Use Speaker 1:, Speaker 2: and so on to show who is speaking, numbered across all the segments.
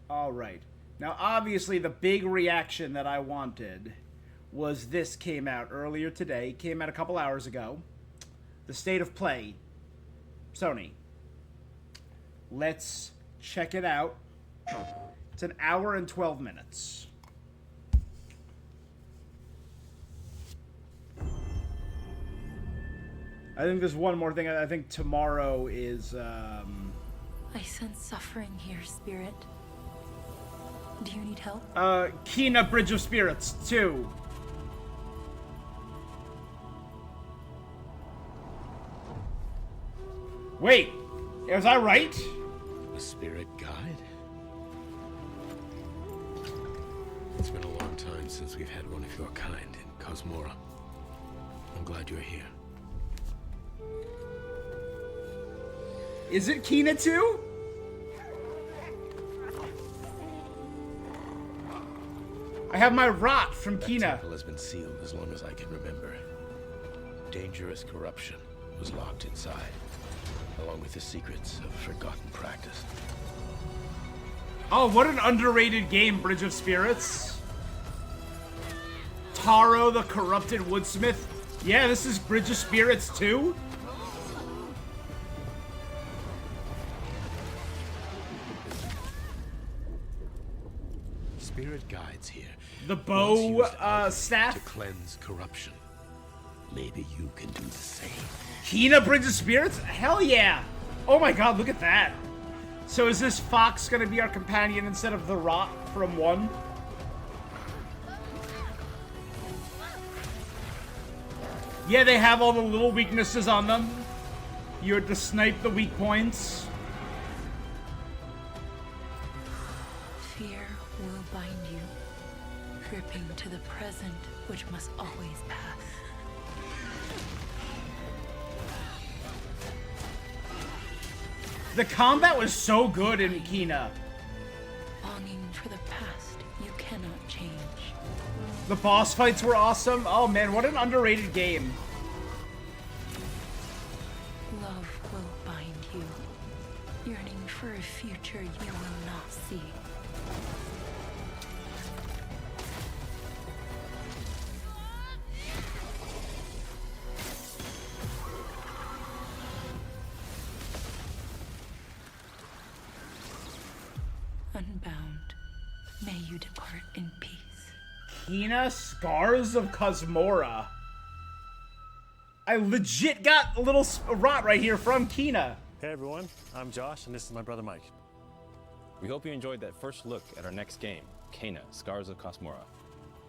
Speaker 1: Alright. Now, obviously, the big reaction that I wanted was this came out earlier today. Came out a couple hours ago. The State of Play. Sony. Let's check it out. It's an hour and 12 minutes. I think there's one more thing. I think tomorrow is,
Speaker 2: I sense suffering here, Spirit. Do you need help?
Speaker 1: Kena Bridge of Spirits 2. Wait, was I right?
Speaker 3: A spirit guide? It's been a long time since we've had one of your kind in Cosmora. I'm glad you're here.
Speaker 1: Is it Kena 2? I have my rot from
Speaker 3: That
Speaker 1: Kena.
Speaker 3: temple has been sealed as long as I can remember. Dangerous corruption was locked inside, along with the secrets of forgotten practice.
Speaker 1: Oh, what an underrated game, Bridge of Spirits. Taro the Corrupted Woodsmith. Yeah, this is Bridge of Spirits 2?
Speaker 3: Spirit guides here.
Speaker 1: The
Speaker 3: Once
Speaker 1: bow
Speaker 3: used outwardly
Speaker 1: staff?
Speaker 3: to cleanse corruption. Maybe you can do the same.
Speaker 1: Kena Bridge of Spirits? Hell yeah! Oh my god, look at that. So is this Fox gonna be our companion instead of the Rot from 1? Yeah, they have all the little weaknesses on them. You had to snipe the weak points.
Speaker 2: Fear will bind you, gripping to the present, which must always pass.
Speaker 1: The combat was so good in Kena.
Speaker 2: Longing for the past you cannot change.
Speaker 1: The boss fights were awesome. Oh man, what an underrated game.
Speaker 2: Love will bind you, yearning for a future you will not see. Unbound, may you depart in peace.
Speaker 1: Kena Scars of Cosmora. I legit got a little rot right here from Kena.
Speaker 4: Hey everyone, I'm Josh and this is my brother Mike.
Speaker 5: We hope you enjoyed that first look at our next game, Kena, Scars of Cosmora.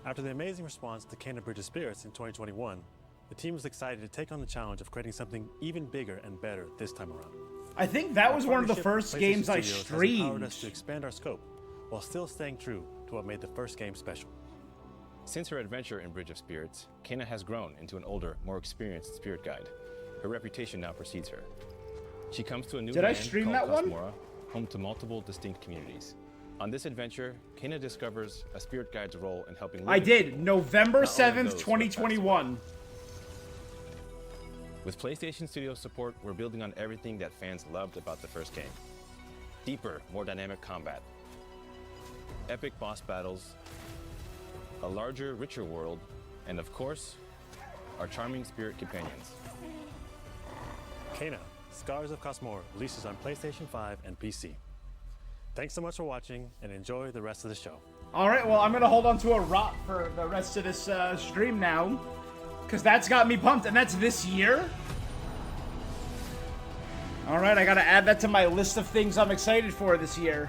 Speaker 4: After the amazing response to Kena Bridge of Spirits in 2021, the team was excited to take on the challenge of creating something even bigger and better this time around.
Speaker 1: I think that was
Speaker 4: Our
Speaker 1: one of the
Speaker 4: partnership
Speaker 1: first
Speaker 4: with
Speaker 1: games
Speaker 4: PlayStation
Speaker 1: I
Speaker 4: Studios has empowered us to
Speaker 1: streamed.
Speaker 4: expand our scope while still staying true to what made the first game special.
Speaker 5: Since her adventure in Bridge of Spirits, Kena has grown into an older, more experienced spirit guide. Her reputation now precedes her. She comes to a new
Speaker 1: Did I
Speaker 5: land
Speaker 1: stream
Speaker 5: called
Speaker 1: that one?
Speaker 5: Cosmora, home to multiple distinct communities. On this adventure, Kena discovers a spirit guide's role in helping
Speaker 1: I
Speaker 5: living
Speaker 1: did.
Speaker 5: people,
Speaker 1: November
Speaker 5: not only
Speaker 1: 7th,
Speaker 5: those who are passed away.
Speaker 1: 2021.
Speaker 5: With PlayStation Studios support, we're building on everything that fans loved about the first game. Deeper, more dynamic combat, epic boss battles, a larger, richer world, and of course, our charming spirit companions.
Speaker 4: Kena, Scars of Cosmora releases on PlayStation 5 and PC. Thanks so much for watching and enjoy the rest of the show.
Speaker 1: Alright, well, I'm gonna hold on to a rot for the rest of this stream now. Because that's got me pumped, and that's this year. Alright, I gotta add that to my list of things I'm excited for this year.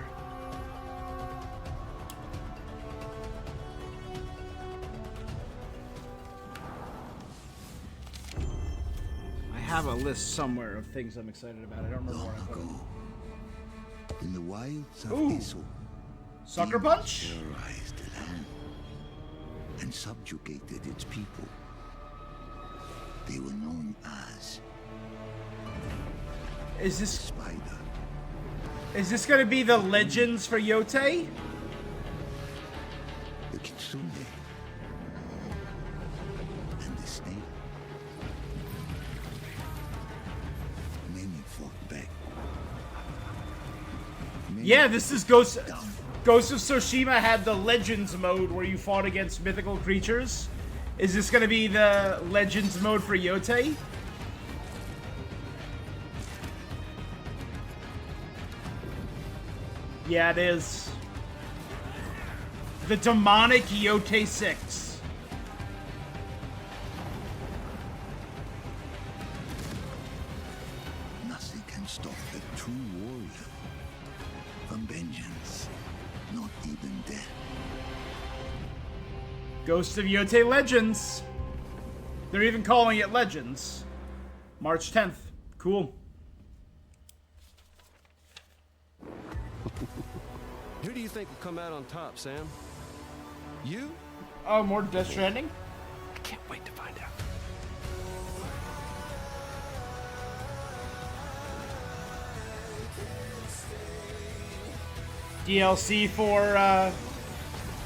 Speaker 1: I have a list somewhere of things I'm excited about. I don't remember where I put it.
Speaker 6: In the wilds of
Speaker 1: Ooh.
Speaker 6: Isil,
Speaker 1: Sucker Punch?
Speaker 6: terrorized the land and subjugated its people. They were known as
Speaker 1: Is
Speaker 6: Spider.
Speaker 1: this gonna be the legends for Yotei?
Speaker 6: The Kitsune, and the snake. Many fought back. Many
Speaker 1: Yeah, this is Ghost.
Speaker 6: down.
Speaker 1: Ghost of Tsushima had the Legends mode where you fought against mythical creatures. Is this gonna be the Legends mode for Yotei? Yeah, it is. The demonic Yotei 6.
Speaker 6: Nothing can stop a true warrior from vengeance, not even death.
Speaker 1: Ghost of Yotei Legends. They're even calling it Legends. March 10th. Cool.
Speaker 7: Who do you think will come out on top, Sam? You?
Speaker 1: Oh, more Death Stranding?
Speaker 7: I can't wait to find out.
Speaker 1: DLC for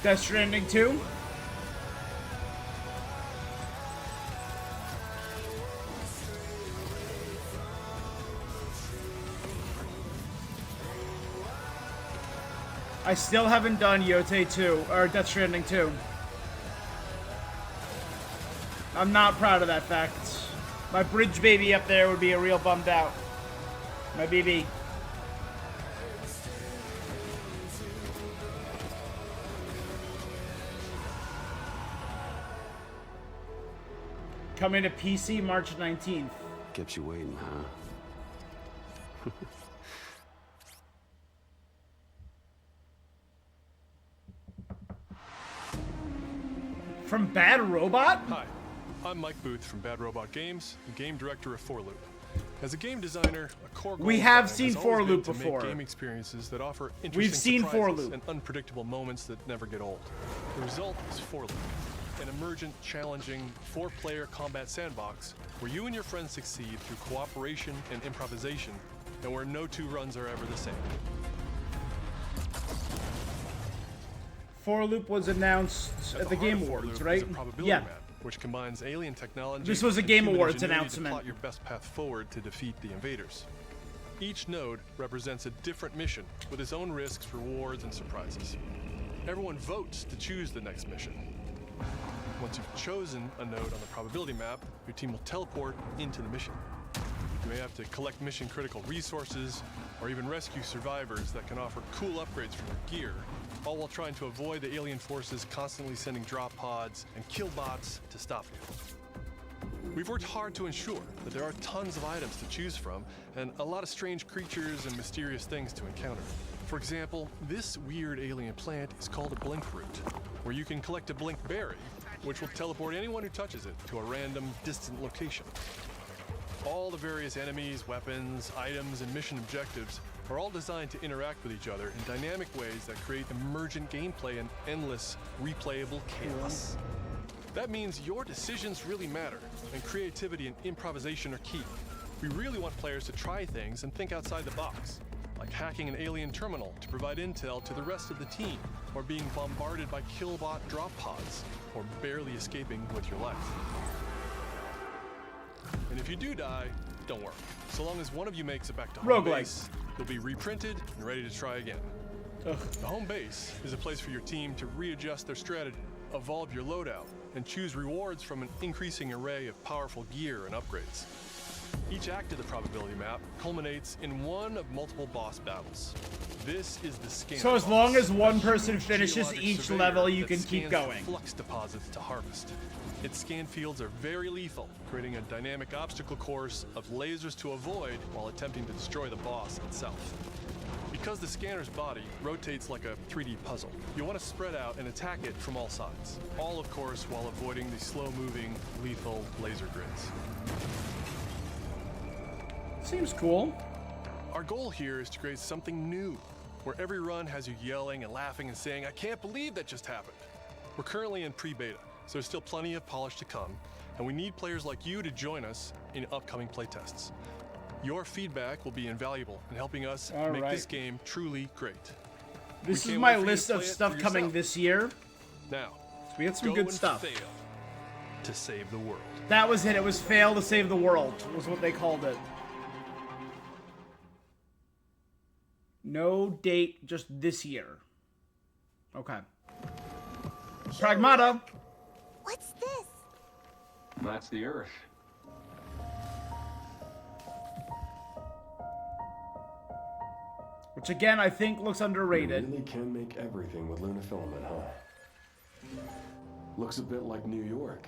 Speaker 1: Death Stranding 2? I still haven't done Yotei 2, or Death Stranding 2. I'm not proud of that fact. My bridge baby up there would be a real bummed out. My BB. Coming to PC March 19th.
Speaker 7: Kept you waiting, huh?
Speaker 1: From Bad Robot?
Speaker 8: Hi, I'm Mike Booth from Bad Robot Games, and game director of 4Loop. As a game designer, a core goal
Speaker 1: We
Speaker 8: of
Speaker 1: have
Speaker 8: mine
Speaker 1: seen
Speaker 8: has always been
Speaker 1: 4Loop
Speaker 8: to make
Speaker 1: before.
Speaker 8: game experiences that offer interesting
Speaker 1: We've seen
Speaker 8: surprises
Speaker 1: 4Loop.
Speaker 8: and unpredictable moments that never get old. The result is 4Loop, an emergent, challenging, 4-player combat sandbox where you and your friends succeed through cooperation and improvisation, and where no two runs are ever the same.
Speaker 1: 4Loop was announced at the Game
Speaker 8: heart of 4Loop
Speaker 1: Awards,
Speaker 8: is
Speaker 1: right?
Speaker 8: a probability
Speaker 1: Yeah.
Speaker 8: map, which combines alien technology.
Speaker 1: This was a
Speaker 8: and
Speaker 1: Game
Speaker 8: human
Speaker 1: Awards
Speaker 8: ingenuity
Speaker 1: announcement.
Speaker 8: To plot your best path forward to defeat the invaders. Each node represents a different mission with its own risks, rewards, and surprises. Everyone votes to choose the next mission. Once you've chosen a node on the probability map, your team will teleport into the mission. You may have to collect mission-critical resources, or even rescue survivors that can offer cool upgrades for your gear, all while trying to avoid the alien forces constantly sending drop pods and kill bots to stop you. We've worked hard to ensure that there are tons of items to choose from, and a lot of strange creatures and mysterious things to encounter. For example, this weird alien plant is called a blink root, where you can collect a blink berry, which will teleport anyone who touches it to a random, distant location. All the various enemies, weapons, items, and mission objectives are all designed to interact with each other in dynamic ways that create emergent gameplay and endless, replayable chaos. That means your decisions really matter, and creativity and improvisation are key. We really want players to try things and think outside the box, like hacking an alien terminal to provide intel to the rest of the team, or being bombarded by killbot drop pods, or barely escaping with your life. And if you do die, don't worry. So long as one of you makes it back to home
Speaker 1: Roguelike.
Speaker 8: base, you'll be reprinted and ready to try again.
Speaker 1: Ugh.
Speaker 8: The home base is a place for your team to readjust their strategy, evolve your loadout, and choose rewards from an increasing array of powerful gear and upgrades. Each act of the probability map culminates in one of multiple boss battles. This is the scanner.
Speaker 1: So as long
Speaker 8: boss,
Speaker 1: as one
Speaker 8: a
Speaker 1: person
Speaker 8: huge
Speaker 1: finishes
Speaker 8: geologic
Speaker 1: each
Speaker 8: surveyor
Speaker 1: level, you
Speaker 8: that
Speaker 1: can keep
Speaker 8: scans
Speaker 1: going.
Speaker 8: the flux deposits to harvest. Its scan fields are very lethal, creating a dynamic obstacle course of lasers to avoid while attempting to destroy the boss itself. Because the scanner's body rotates like a 3D puzzle, you want to spread out and attack it from all sides. All, of course, while avoiding the slow-moving, lethal laser grids.
Speaker 1: Seems cool.
Speaker 8: Our goal here is to create something new, where every run has you yelling and laughing and saying, "I can't believe that just happened." We're currently in pre-beta, so there's still plenty of polish to come, and we need players like you to join us in upcoming playtests. Your feedback will be invaluable in helping us
Speaker 1: All
Speaker 8: make
Speaker 1: right.
Speaker 8: this game truly great.
Speaker 1: This
Speaker 8: We
Speaker 1: is
Speaker 8: can't
Speaker 1: my
Speaker 8: wait for you to
Speaker 1: list of
Speaker 8: play it
Speaker 1: stuff
Speaker 8: for
Speaker 1: coming
Speaker 8: yourself.
Speaker 1: this year.
Speaker 8: Now,
Speaker 1: We had some
Speaker 8: go
Speaker 1: good
Speaker 8: and
Speaker 1: stuff.
Speaker 8: fail to save the world.
Speaker 1: That was it. It was fail to save the world, was what they called it. No date, just this year. Okay. Pragmata.
Speaker 9: What's this?
Speaker 7: That's the Earth.
Speaker 1: Which again, I think looks underrated.
Speaker 10: You really can make everything with lunafilament, huh? Looks a bit like New York.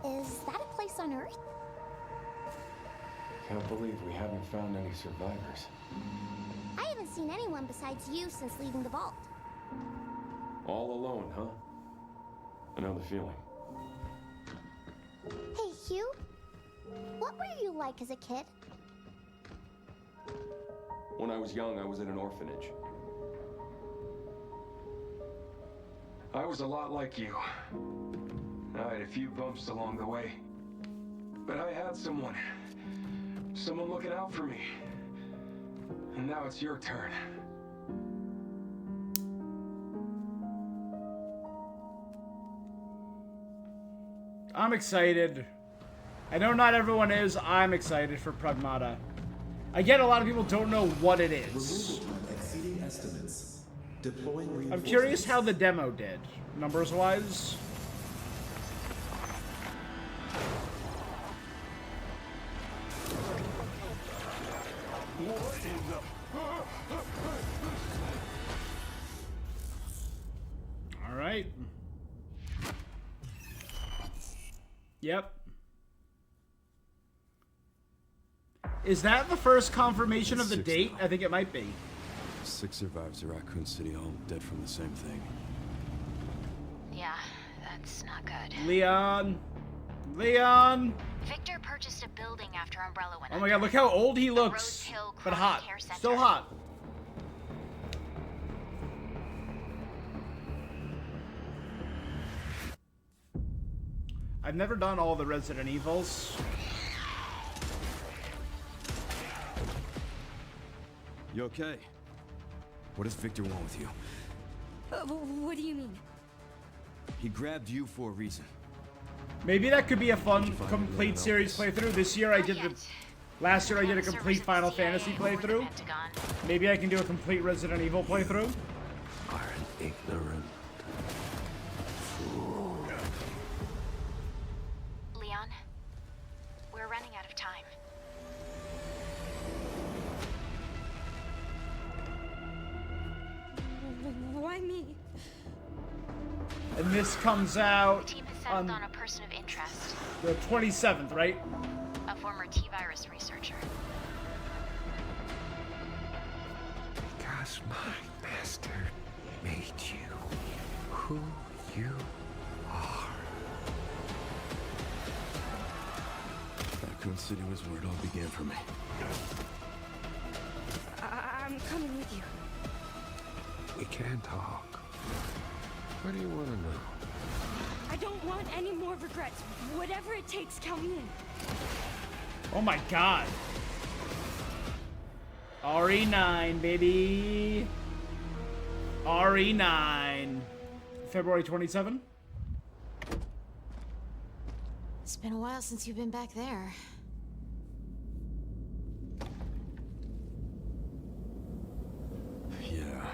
Speaker 9: Is that a place on Earth?
Speaker 10: Can't believe we haven't found any survivors.
Speaker 9: I haven't seen anyone besides you since leaving the vault.
Speaker 10: All alone, huh? I know the feeling.
Speaker 9: Hey, Hugh. What were you like as a kid?
Speaker 10: When I was young, I was in an orphanage. I was a lot like you. I had a few bumps along the way. But I had someone looking out for me. And now it's your turn.
Speaker 1: I'm excited. I know not everyone is. I'm excited for Pragmata. I get a lot of people don't know what it is.
Speaker 11: Exceeding estimates. Deploying
Speaker 1: I'm curious how the demo did, numbers-wise. All right. Yep. Is that the first confirmation of the date? I think it might be.
Speaker 7: 6 survivors of Raccoon City, all dead from the same thing.
Speaker 12: Yeah, that's not good.
Speaker 1: Leon. Leon.
Speaker 12: Victor purchased a building after Umbrella went
Speaker 1: Oh my god, look how old he looks.
Speaker 12: Rose Hill
Speaker 1: But
Speaker 12: Chronic
Speaker 1: hot.
Speaker 12: Care Center.
Speaker 1: Still hot. I've never done all the Resident Evils.
Speaker 7: You okay? What does Victor want with you?
Speaker 13: What do you mean?
Speaker 7: He grabbed you for a reason.
Speaker 1: Maybe that could be a fun, complete series playthrough. This year I did last year I did a complete Final Fantasy playthrough. Maybe I can do a complete Resident Evil playthrough.
Speaker 3: Are an ignorant fool.
Speaker 12: Leon, we're running out of time.
Speaker 13: Why me?
Speaker 1: And this comes out
Speaker 12: The team has settled
Speaker 1: on
Speaker 12: on a person of interest,
Speaker 1: the 27th, right?
Speaker 12: a former T-virus researcher.
Speaker 3: Because my master made you who you are.
Speaker 7: Raccoon City was where it all began for me.
Speaker 13: I'm coming with you.
Speaker 3: We can talk. What do you want to know?
Speaker 13: I don't want any more regrets. Whatever it takes, count me in.
Speaker 1: Oh my god. RE9, baby. RE9. February 27?
Speaker 14: It's been a while since you've been back there.
Speaker 7: Yeah.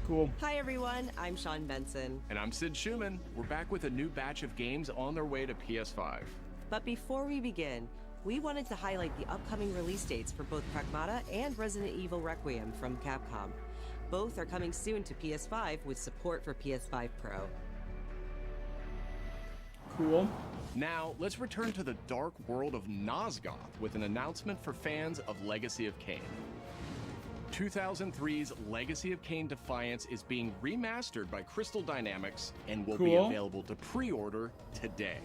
Speaker 1: Cool.
Speaker 15: Hi everyone, I'm Sean Benson.
Speaker 16: And I'm Sid Schumann. We're back with a new batch of games on their way to PS5.
Speaker 15: But before we begin, we wanted to highlight the upcoming release dates for both Pragmata and Resident Evil Requiem from Capcom. Both are coming soon to PS5 with support for PS5 Pro.
Speaker 1: Cool.
Speaker 16: Now, let's return to the dark world of Nosgoth with an announcement for fans of Legacy of Kain. 2003's Legacy of Kain Defiance is being remastered by Crystal Dynamics and will be
Speaker 1: Cool.
Speaker 16: available to pre-order today.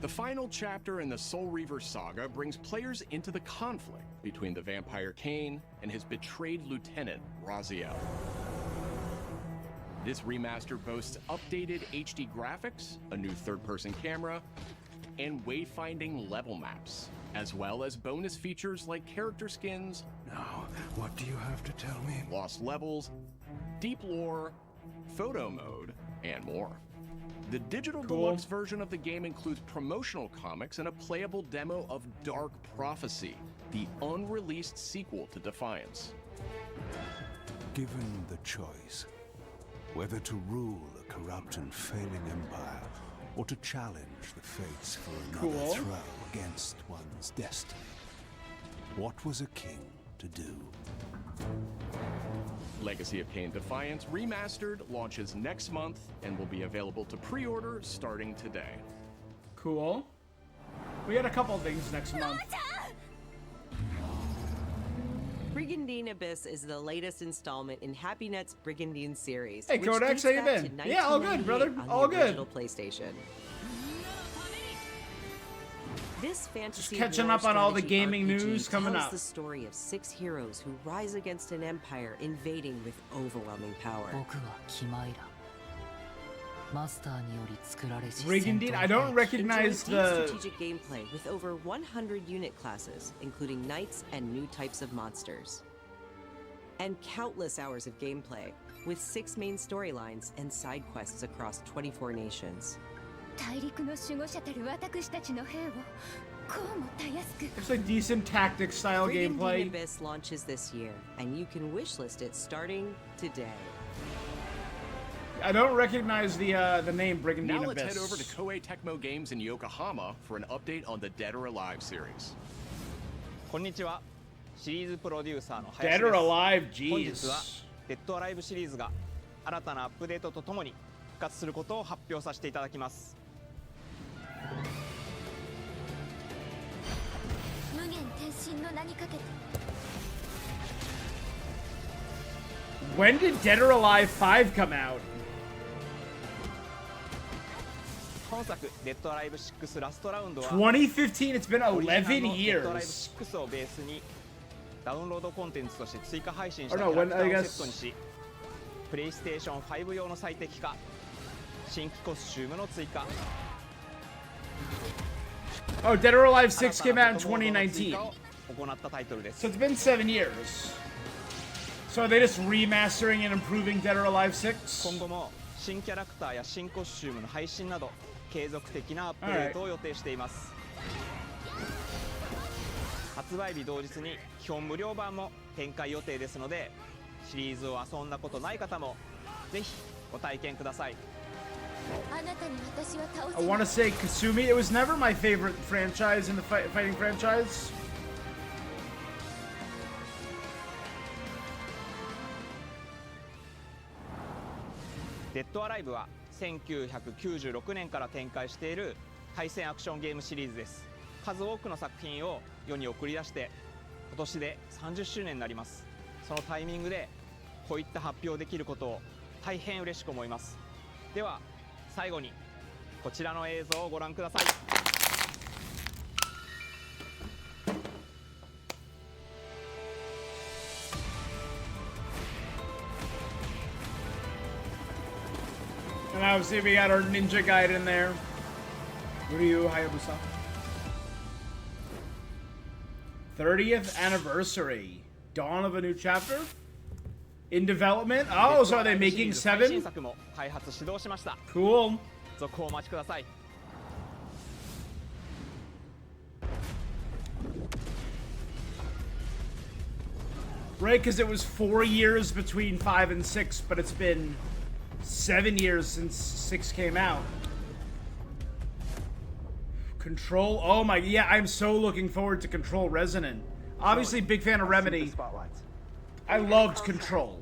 Speaker 16: The final chapter in the Soul Reaver saga brings players into the conflict between the vampire Kain and his betrayed lieutenant, Raziel. This remaster boasts updated HD graphics, a new third-person camera, and wayfinding level maps, as well as bonus features like character skins.
Speaker 3: Now, what do you have to tell me?
Speaker 16: Lost levels, deep lore, photo mode, and more. The digital deluxe version of the game includes promotional comics and a playable demo of Dark Prophecy, the unreleased sequel to Defiance.
Speaker 17: Given the choice, whether to rule a corrupt and failing empire, or to challenge the fates for another throw against one's destiny, what was a king to do?
Speaker 16: Legacy of Kain Defiance Remastered launches next month and will be available to pre-order starting today.
Speaker 1: Cool. We got a couple things next month.
Speaker 15: Brigandine Abyss is the latest installment in HappyNet's Brigandine series.
Speaker 1: Hey,
Speaker 15: which
Speaker 1: Codex,
Speaker 15: dates
Speaker 1: how you
Speaker 15: back
Speaker 1: been?
Speaker 15: to
Speaker 1: Yeah, all good, brother.
Speaker 15: 1998 on
Speaker 1: All
Speaker 15: the
Speaker 1: good.
Speaker 15: original PlayStation. This fantasy
Speaker 1: Just catching
Speaker 15: war
Speaker 1: up on all the
Speaker 15: strategy
Speaker 1: gaming
Speaker 15: RPG
Speaker 1: news coming
Speaker 15: tells
Speaker 1: up.
Speaker 15: the story of 6 heroes who rise against an empire invading with overwhelming power.
Speaker 1: Brigandine, I don't recognize
Speaker 15: Enjoy
Speaker 1: the...
Speaker 15: deep strategic gameplay with over 100 unit classes, including knights and new types of monsters. And countless hours of gameplay, with 6 main storylines and side quests across 24 nations.
Speaker 13: 大陸の守護者たる私たちの兵をこうもたやすく
Speaker 1: It's like decent tactics style
Speaker 15: Brigandine
Speaker 1: gameplay.
Speaker 15: Abyss launches this year, and you can wishlist it starting today.
Speaker 1: I don't recognize the name Brigandine
Speaker 16: Now let's
Speaker 1: Abyss.
Speaker 16: head over to Koei Tecmo Games in Yokohama for an update on the Dead or Alive series.
Speaker 18: こんにちは。シリーズプロデューサーの林
Speaker 1: Dead
Speaker 18: です。
Speaker 1: or Alive,
Speaker 18: 本日は
Speaker 1: jeez.
Speaker 18: デッドアライブシリーズが新たなアップデートとともに復活することを発表させていただきます。
Speaker 9: 無限転身の名にかけて
Speaker 1: When did Dead or Alive 5 come out?
Speaker 18: 本作デッドアライブ6ラストラウンドは
Speaker 1: 2015, it's been
Speaker 18: オリジナルの
Speaker 1: 11
Speaker 18: デッドアライブ
Speaker 1: years.
Speaker 18: 6をベースにダウンロードコンテンツとして追加配信し
Speaker 1: Or
Speaker 18: た
Speaker 1: no,
Speaker 18: キャラク
Speaker 1: when
Speaker 18: タ
Speaker 1: I
Speaker 18: ーを
Speaker 1: guess-
Speaker 18: セットにし、プレイステーション5用の最適化、新規コスチュームの追加、
Speaker 1: Oh, Dead or Alive 6 came out in 2019.
Speaker 18: 行ったタイトルです。
Speaker 1: So it's been 7 years. So are they just remastering and improving Dead or Alive 6?
Speaker 18: 今後も新キャラクターや新コスチュームの配信など継続的なアップデートを予定しています。発売日同日に基本無料版も展開予定ですので、シリーズを遊んだことない方もぜひご体験ください。
Speaker 9: あなたに私は倒せ
Speaker 1: I want to say Kasumi. It was never my favorite franchise in the fighting franchise.
Speaker 18: デッドアライブは1996年から展開している対戦アクションゲームシリーズです。数多くの作品を世に送り出して今年で30周年になります。そのタイミングでこういった発表できることを大変嬉しく思います。では最後にこちらの映像をご覧ください。
Speaker 1: And obviously we got our Ninja Guide in there. Ryu Hayabusa. 30th anniversary. Dawn of a new chapter? In development? Oh, so are they making
Speaker 18: 最新
Speaker 1: 7?
Speaker 18: 作も開発始動しました。
Speaker 1: Cool.
Speaker 18: 続報お待ちください。
Speaker 1: Right, because it was 4 years between 5 and 6, but it's been 7 years since 6 came out. Control, oh my, yeah, I'm so looking forward to Control Resonant. Obviously, big fan of Remedy. I loved Control.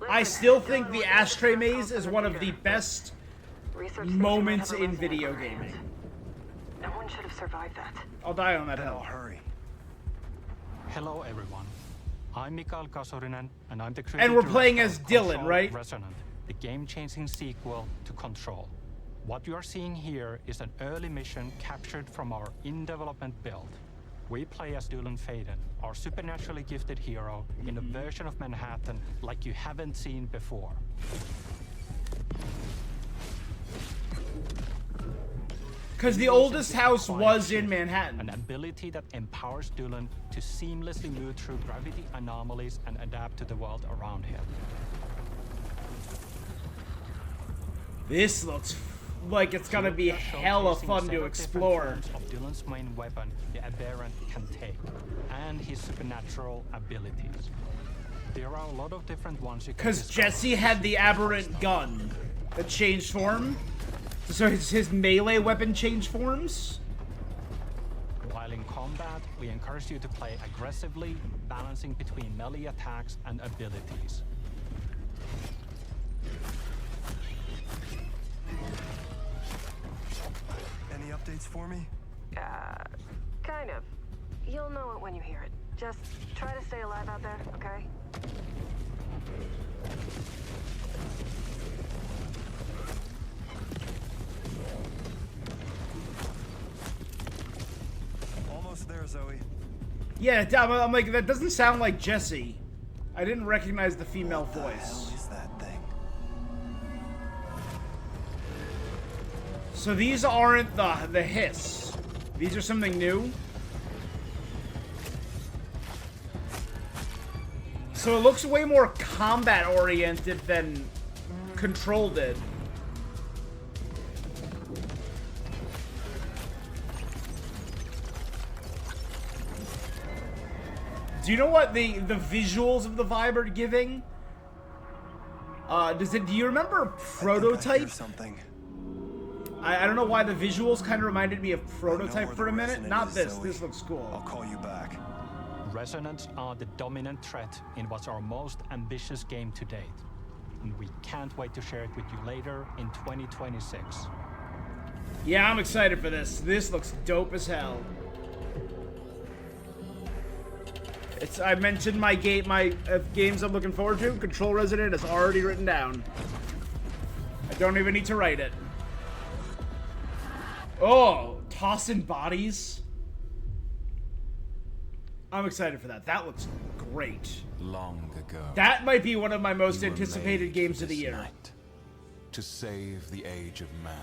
Speaker 1: I still think the Ashtray Maze is one of the best moments in video gaming.
Speaker 19: No one should have survived that.
Speaker 1: I'll die on that hill.
Speaker 20: Hurry. Hello, everyone. I'm Mikael Kasurinen, and I'm the creative
Speaker 1: And we're playing
Speaker 20: director
Speaker 1: as
Speaker 20: of
Speaker 1: Dylan,
Speaker 20: Control
Speaker 1: right?
Speaker 20: Resonant, the game-changing sequel to Control. What you are seeing here is an early mission captured from our in-development build. We play as Dylan Faden, our supernaturally gifted hero, in a version of Manhattan like you haven't seen before.
Speaker 1: Because the oldest house was in Manhattan.
Speaker 20: An ability that empowers Dylan to seamlessly move through gravity anomalies and adapt to the world around him.
Speaker 1: This looks... like it's gonna be hella fun to explore.
Speaker 20: Of Dylan's main weapon, the Aberrant, can take, and his supernatural abilities. There are a lot of different ones you can
Speaker 1: Because
Speaker 20: discover.
Speaker 1: Jesse had the Aberrant gun that changed form. So his melee weapon changed forms.
Speaker 20: While in combat, we encourage you to play aggressively, balancing between melee attacks and abilities.
Speaker 7: Any updates for me?
Speaker 19: Kind of. You'll know it when you hear it. Just try to stay alive out there, okay?
Speaker 7: Almost there, Zoe.
Speaker 1: Yeah, I'm like, that doesn't sound like Jesse. I didn't recognize the female voice.
Speaker 7: What the hell is that thing?
Speaker 1: So these aren't the hiss. These are something new. So it looks way more combat oriented than Control did. Do you know what the visuals of the vibe are giving? Do you remember Prototype?
Speaker 7: Something.
Speaker 1: I don't know why the visuals kind of reminded me of Prototype for a minute. Not this. This looks cool.
Speaker 7: I'll call you back.
Speaker 20: Resonance are the dominant threat in what's our most ambitious game to date. And we can't wait to share it with you later in 2026.
Speaker 1: Yeah, I'm excited for this. This looks dope as hell. I mentioned my games I'm looking forward to. Control Resident is already written down. I don't even need to write it. Oh, tossing bodies. I'm excited for that. That looks great.
Speaker 17: Long ago.
Speaker 1: That might be one of my most anticipated games of the year.
Speaker 17: To save the age of man.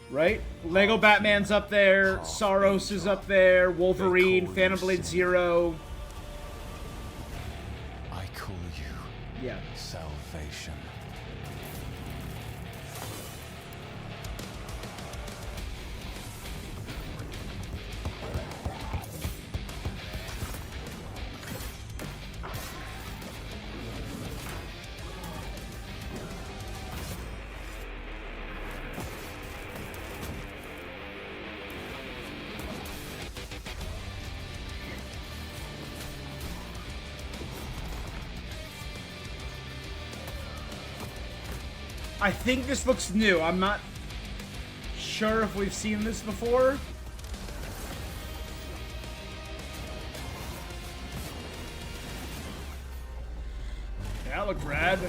Speaker 1: Right? Lego Batman's up there, Saros is up there, Wolverine, Phantom Blade Zero.
Speaker 17: I call you salvation.
Speaker 1: I think this looks new. I'm not sure if we've seen this before. That looked rad.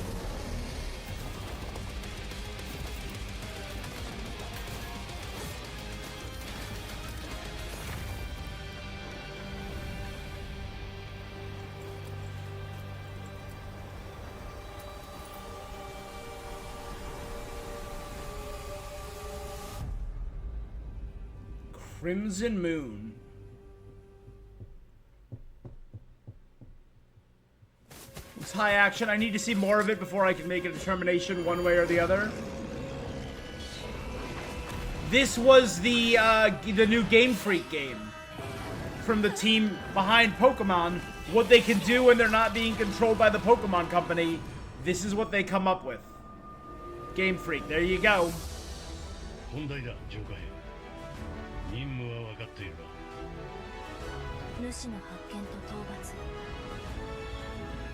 Speaker 1: Crimson Moon. It's high action. I need to see more of it before I can make a determination one way or the other. This was the new Game Freak game from the team behind Pokemon. What they can do when they're not being controlled by the Pokemon Company. This is what they come up with. Game Freak. There you go.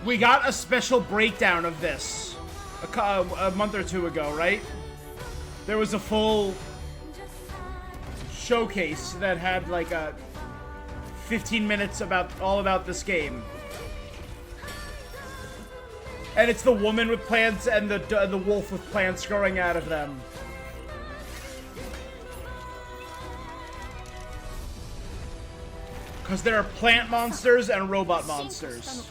Speaker 1: We got a special breakdown of this a month or two ago, right? There was a full showcase that had like a 15 minutes all about this game. And it's the woman with plants and the wolf with plants growing out of them. Because there are plant monsters and robot monsters.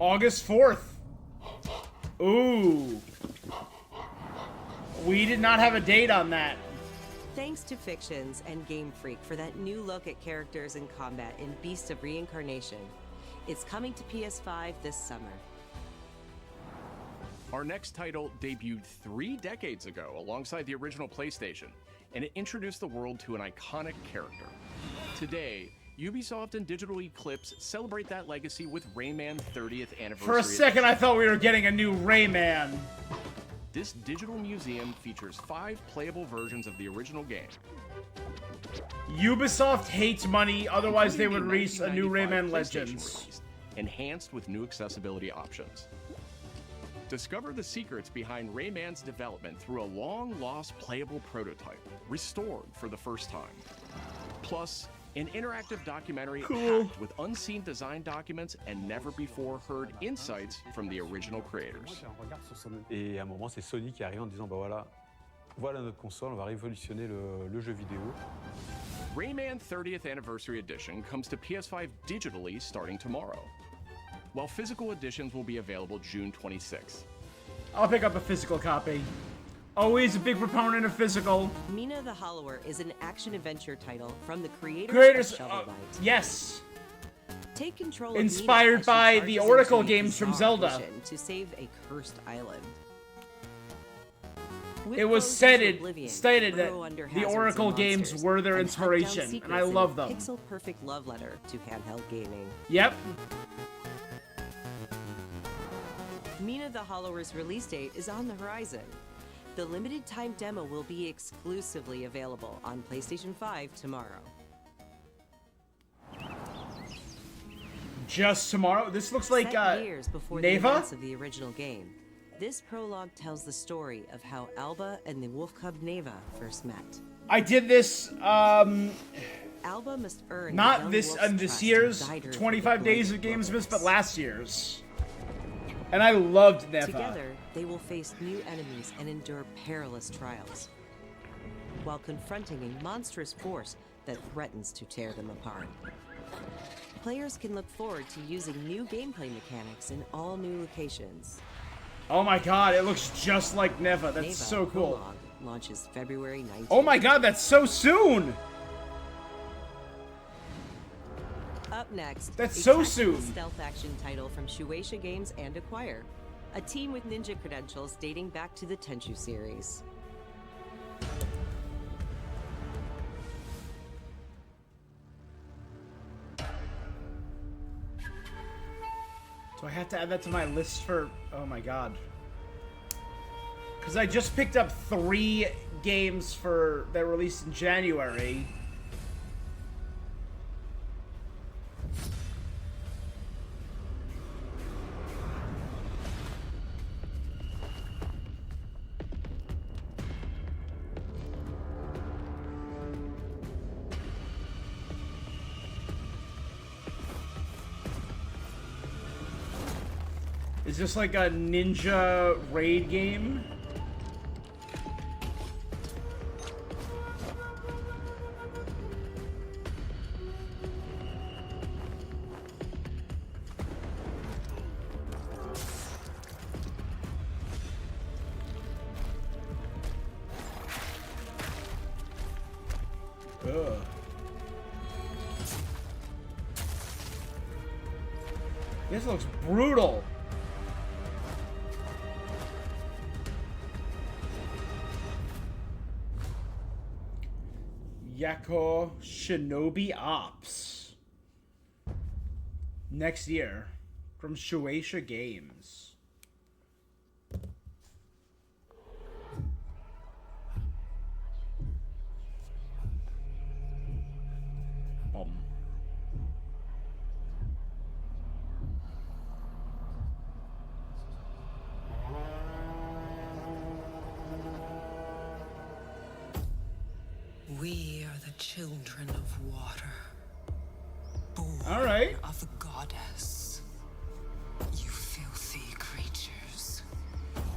Speaker 1: August 4th. Ooh. We did not have a date on that.
Speaker 15: Thanks to Fictions and Game Freak for that new look at characters and combat in Beast of Reincarnation. It's coming to PS5 this summer.
Speaker 16: Our next title debuted 3 decades ago alongside the original PlayStation, and it introduced the world to an iconic character. Today, Ubisoft and Digital Eclipse celebrate that legacy with Rayman 30th Anniversary.
Speaker 1: For a second, I thought we were getting a new Rayman.
Speaker 16: This digital museum features 5 playable versions of the original game.
Speaker 1: Ubisoft hates money, otherwise they would release a new Rayman
Speaker 16: 1995 PlayStation
Speaker 1: Legends.
Speaker 16: release, enhanced with new accessibility options. Discover the secrets behind Rayman's development through a long-lost playable prototype, restored for the first time. Plus, an interactive documentary packed with unseen design documents and never-before-heard insights from the original creators.
Speaker 21: Et à un moment, c'est Sony qui arrive en disant, bah voilà notre console, on va révolutionner le jeu vidéo.
Speaker 16: Rayman 30th Anniversary Edition comes to PS5 digitally starting tomorrow, while physical editions will be available June 26th.
Speaker 1: I'll pick up a physical copy. Always a big proponent of physical.
Speaker 15: Mina the Hollower is an action-adventure title from the creators of Shovel Knight.
Speaker 1: Yes.
Speaker 15: Take control
Speaker 1: Inspired
Speaker 15: of Mina
Speaker 1: by
Speaker 15: as she
Speaker 1: the
Speaker 15: charges
Speaker 1: Oracle
Speaker 15: into a
Speaker 1: games from
Speaker 15: bizarre
Speaker 1: Zelda.
Speaker 15: mission to save a cursed island.
Speaker 1: It was stated that the Oracle games were their inspiration, and I love them.
Speaker 15: Pixel-perfect love letter to handheld gaming.
Speaker 1: Yep.
Speaker 15: Mina the Hollower's release date is on the horizon. The limited time demo will be exclusively available on PlayStation 5 tomorrow.
Speaker 1: Just tomorrow? This looks like
Speaker 15: years before the
Speaker 1: Neva?
Speaker 15: events of the original game. This prologue tells the story of how Alba and the wolf cub Neva first met.
Speaker 1: I did this
Speaker 15: Alba must earn
Speaker 1: not
Speaker 15: the young
Speaker 1: this
Speaker 15: wolf's
Speaker 1: this
Speaker 15: trust
Speaker 1: year's
Speaker 15: and guide her
Speaker 1: 25
Speaker 15: through
Speaker 1: days
Speaker 15: the
Speaker 1: of Games
Speaker 15: wilderness.
Speaker 1: Miss, but last year's. And I loved Neva.
Speaker 15: Together, they will face new enemies and endure perilous trials, while confronting a monstrous force that threatens to tear them apart. Players can look forward to using new gameplay mechanics in all new locations.
Speaker 1: Oh my god, it looks just like Neva. That's
Speaker 15: Neva
Speaker 1: so cool.
Speaker 15: Prologue launches February 19th.
Speaker 1: Oh my god, that's so soon!
Speaker 15: Up next,
Speaker 1: That's
Speaker 15: a
Speaker 1: so
Speaker 15: tactical
Speaker 1: soon.
Speaker 15: stealth action title from Shueisha Games and Acquire, a team with ninja credentials dating back to the Tenchu series.
Speaker 1: Do I have to add that to my list for... Oh my god. Because I just picked up 3 games that released in January. Is this like a ninja raid game? Ugh. This looks brutal. Yako Shinobi Ops. Next year. From Shueisha Games.
Speaker 22: We are the children of water. Born
Speaker 1: All right.
Speaker 22: of the goddess. You filthy creatures.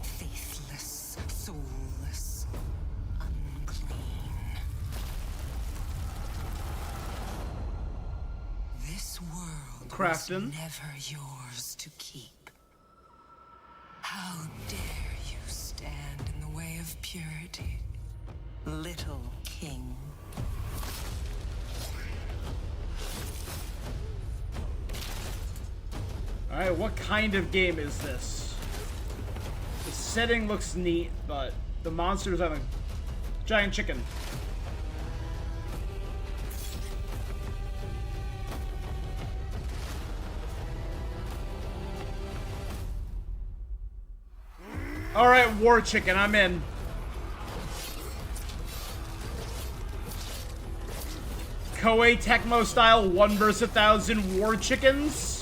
Speaker 22: Faithless, soulless, unclean. This world
Speaker 1: Crafton.
Speaker 22: was never yours to keep. How dare you stand in the way of purity, little king?
Speaker 1: Alright, what kind of game is this? The setting looks neat, but the monsters on a giant chicken. Alright, War Chicken, I'm in. Koei Tecmo style 1 vs 1,000 War Chickens?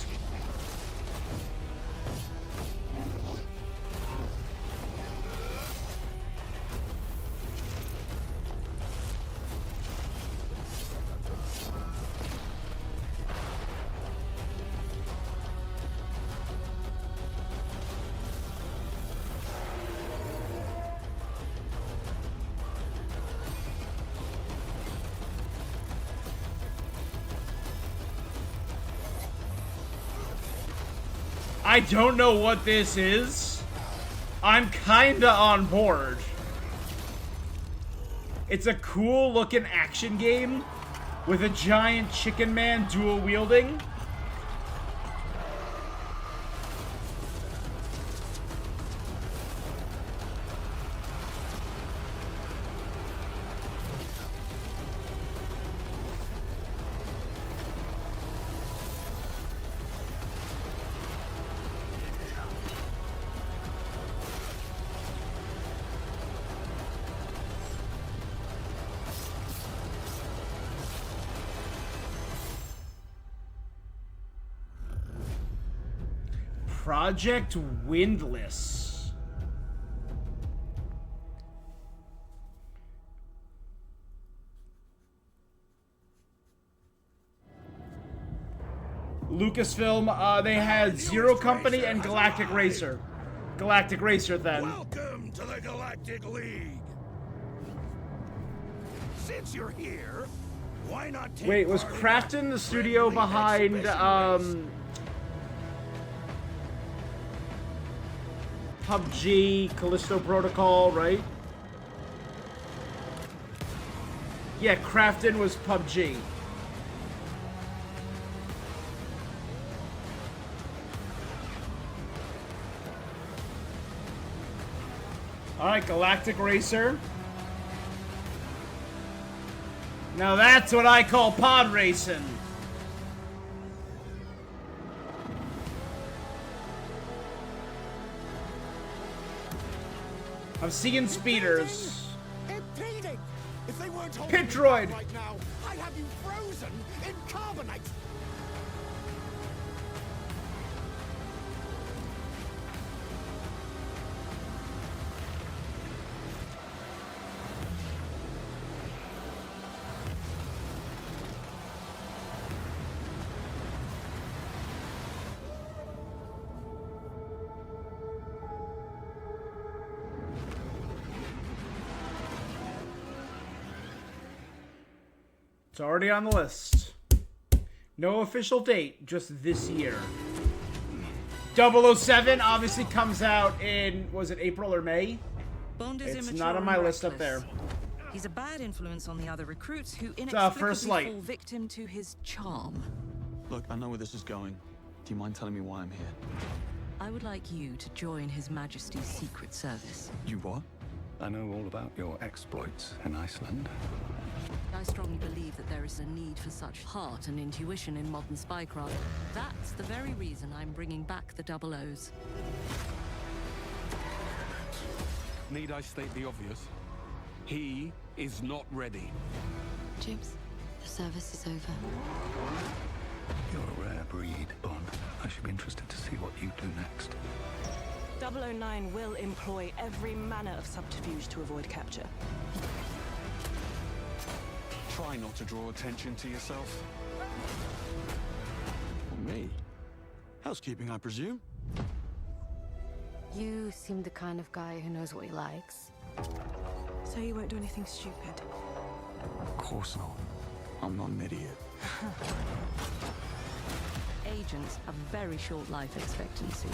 Speaker 1: I don't know what this is. I'm kinda on board. It's a cool looking action game with a giant chicken man dual wielding. Project Windless. Lucasfilm, they had Zero Company and Galactic Racer. Galactic Racer then.
Speaker 2: Welcome to the Galactic League. Since you're here, why not take
Speaker 1: Wait, was Krafton the studio behind, PUBG, Callisto Protocol, right? Yeah, Krafton was PUBG. Alright, Galactic Racer. Now that's what I call pod racing. I'm seeing speeders.
Speaker 2: Impeding! If they weren't holding
Speaker 1: Pit
Speaker 2: you
Speaker 1: droid.
Speaker 2: back right now, I'd have you frozen in carbonite.
Speaker 1: It's already on the list. No official date, just this year. 007 obviously comes out in, was it April or May?
Speaker 5: Bond is
Speaker 1: It's
Speaker 5: immature
Speaker 1: not on
Speaker 5: and
Speaker 1: my list up
Speaker 5: reckless.
Speaker 1: there.
Speaker 5: He's a bad influence on the other recruits who
Speaker 1: First
Speaker 5: inexplicably
Speaker 1: Light.
Speaker 5: fall victim to his charm.
Speaker 23: Look, I know where this is going. Do you mind telling me why I'm here?
Speaker 5: I would like you to join His Majesty's Secret Service.
Speaker 23: You what?
Speaker 24: I know all about your exploits in Iceland.
Speaker 5: I strongly believe that there is a need for such heart and intuition in modern spycraft. That's the very reason I'm bringing back the Double O's.
Speaker 7: Need I state the obvious? He is not ready.
Speaker 14: Jibs, the service is over.
Speaker 24: You're a rare breed, Bond. I should be interested to see what you do next.
Speaker 19: 009 will employ every manner of subterfuge to avoid capture.
Speaker 7: Try not to draw attention to yourself.
Speaker 23: Me? Housekeeping, I presume?
Speaker 14: You seem the kind of guy who knows what he likes.
Speaker 19: So you won't do anything stupid?
Speaker 23: Of course not. I'm not an idiot.
Speaker 5: Agents have very short life expectancy.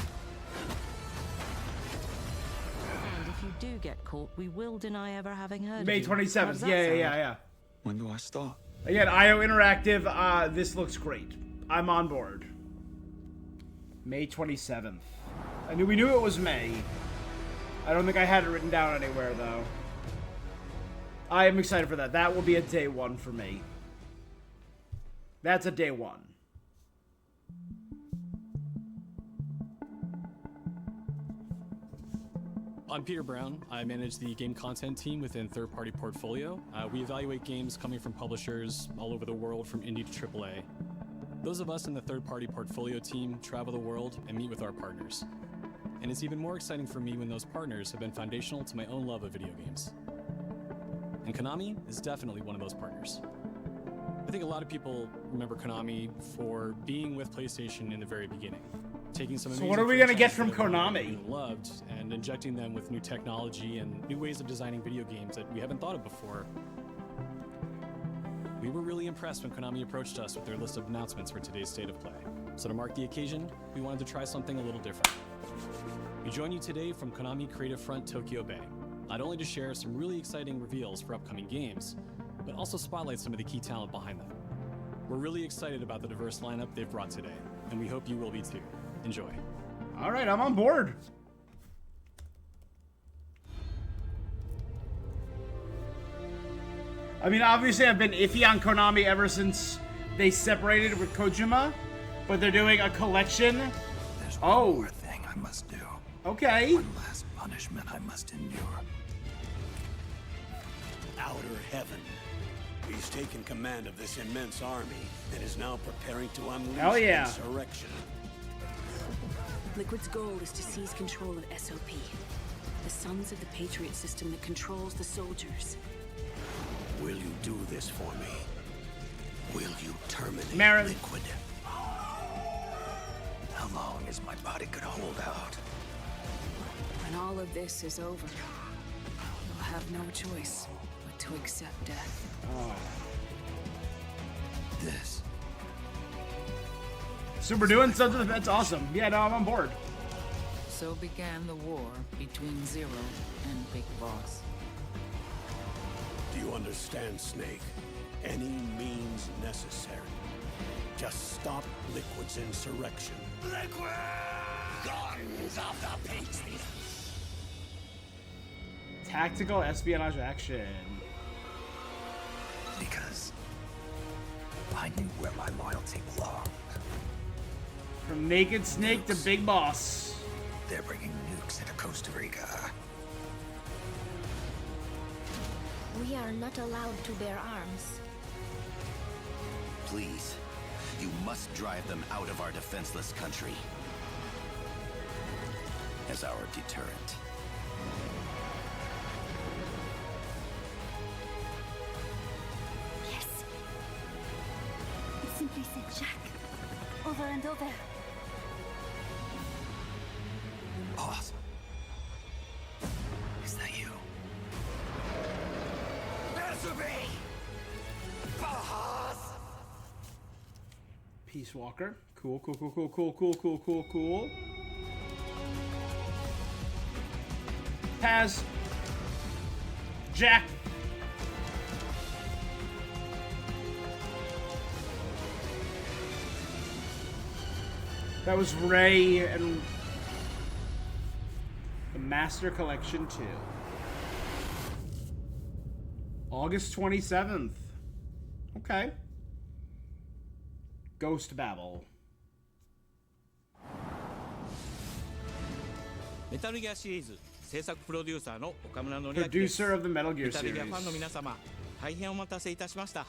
Speaker 5: if you do get caught, we will deny ever having heard
Speaker 1: May
Speaker 5: of you.
Speaker 1: 27th.
Speaker 5: How's that
Speaker 1: Yeah,
Speaker 5: sound?
Speaker 1: yeah.
Speaker 24: When do I start?
Speaker 1: Again, IO Interactive, this looks great. I'm on board. May 27th. We knew it was May. I don't think I had it written down anywhere, though. I am excited for that. That will be a day one for me. That's a day one.
Speaker 4: I'm Peter Brown. I manage the game content team within Third Party Portfolio. We evaluate games coming from publishers all over the world, from indie to AAA. Those of us in the Third Party Portfolio team travel the world and meet with our partners. And it's even more exciting for me when those partners have been foundational to my own love of video games. And Konami is definitely one of those partners. I think a lot of people remember Konami for being with PlayStation in the very beginning. Taking some
Speaker 1: So what are we gonna get from Konami?
Speaker 4: Loved and injecting them with new technology and new ways of designing video games that we haven't thought of before. We were really impressed when Konami approached us with their list of announcements for today's State of Play. So to mark the occasion, we wanted to try something a little different. We join you today from Konami Creative Front Tokyo Bay, not only to share some really exciting reveals for upcoming games, but also spotlight some of the key talent behind them. We're really excited about the diverse lineup they've brought today, and we hope you will be too. Enjoy.
Speaker 1: All right, I'm on board. I mean, obviously, I've been iffy on Konami ever since they separated with Kojima, but they're doing a collection.
Speaker 24: There's one more thing I must do.
Speaker 1: Okay.
Speaker 24: One last punishment I must endure.
Speaker 2: Outer Heaven. He's taken command of this immense army and is now preparing to unleash
Speaker 1: Hell yeah.
Speaker 2: insurrection.
Speaker 6: Liquid's goal is to seize control of SOP, the Sons of the Patriot system that controls the soldiers.
Speaker 2: Will you do this for me? Will you terminate
Speaker 1: Marin.
Speaker 2: Liquid?
Speaker 24: How long is my body gonna hold out?
Speaker 6: When all of this is over, you'll have no choice but to accept death.
Speaker 24: This.
Speaker 1: So we're doing something that's awesome. Yeah, no, I'm on board.
Speaker 8: So began the war between Zero and Big Boss.
Speaker 2: Do you understand, Snake? Any means necessary. Just stop Liquid's insurrection. Liquid! Guns of the Patriots!
Speaker 1: Tactical espionage action.
Speaker 24: Because I knew where my loyalty belonged.
Speaker 1: From Naked Snake to Big Boss.
Speaker 24: They're bringing nukes into Costa Rica.
Speaker 9: We are not allowed to bear arms.
Speaker 10: Please, you must drive them out of our defenseless country as our deterrent.
Speaker 9: Yes. It simply said Jack. Over and over.
Speaker 24: Boss. Is that you?
Speaker 1: Peace Walker. Cool. Paz. Jack. That was Ray and the Master Collection 2. August 27th. Okay. Ghost Babel.
Speaker 25: メタルギアシリーズ制作プロデューサーの岡村典明です。
Speaker 1: Producer of the Metal Gear
Speaker 25: メタルギア
Speaker 1: series.
Speaker 25: ファンの皆様、大変お待たせいたしました。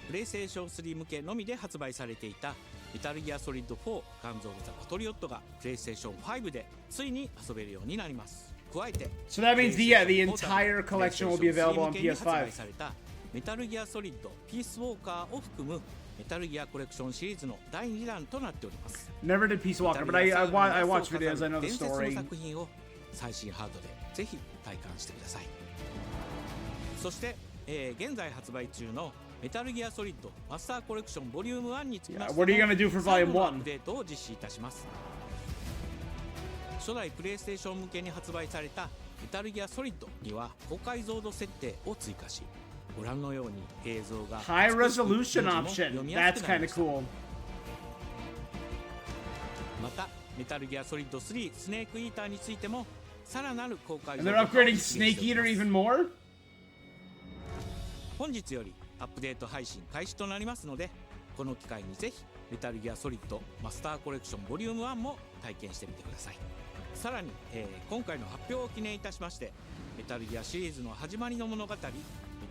Speaker 25: プレイステーション3向けのみで発売されていたメタルギアソリッド4ガンズ・オブ・ザ・パトリオットがプレイステーション5でついに遊べるようになります。加えて、
Speaker 1: So that means the entire collection will be available on
Speaker 25: プレイステーション3向けに発売
Speaker 1: PS5.
Speaker 25: されたメタルギアソリッドピースウォーカーを含むメタルギアコレクションシリーズの第2弾となっております。
Speaker 1: Never did Peace Walker, but I watch videos, I know the
Speaker 25: 伝説の
Speaker 1: story.
Speaker 25: 作品を最新ハードでぜひ体感してください。そして、現在発売中のメタルギアソリッドマスターコレクションボリューム1につきまして
Speaker 1: What are you gonna do for
Speaker 25: 最
Speaker 1: Volume
Speaker 25: 後のアッ
Speaker 1: 1?
Speaker 25: プデートを実施いたします。初代プレイステーション向けに発売されたメタルギアソリッドには高解像度設定を追加し、ご覧のように映像が
Speaker 1: High resolution option. That's kind of cool.
Speaker 25: またメタルギアソリッド3スネークイーターについてもさらなる高解
Speaker 1: And
Speaker 25: 像
Speaker 1: they're
Speaker 25: 度化を
Speaker 1: upgrading
Speaker 25: 実現して
Speaker 1: Snake
Speaker 25: おり
Speaker 1: Eater
Speaker 25: ます
Speaker 1: even more?
Speaker 25: 本日よりアップデート配信開始となりますので、この機会にぜひメタルギアソリッドマスターコレクションボリューム1も体験してみてください。さらに、今回の発表を記念いたしまして、メタルギアシリーズの始まりの物語、メ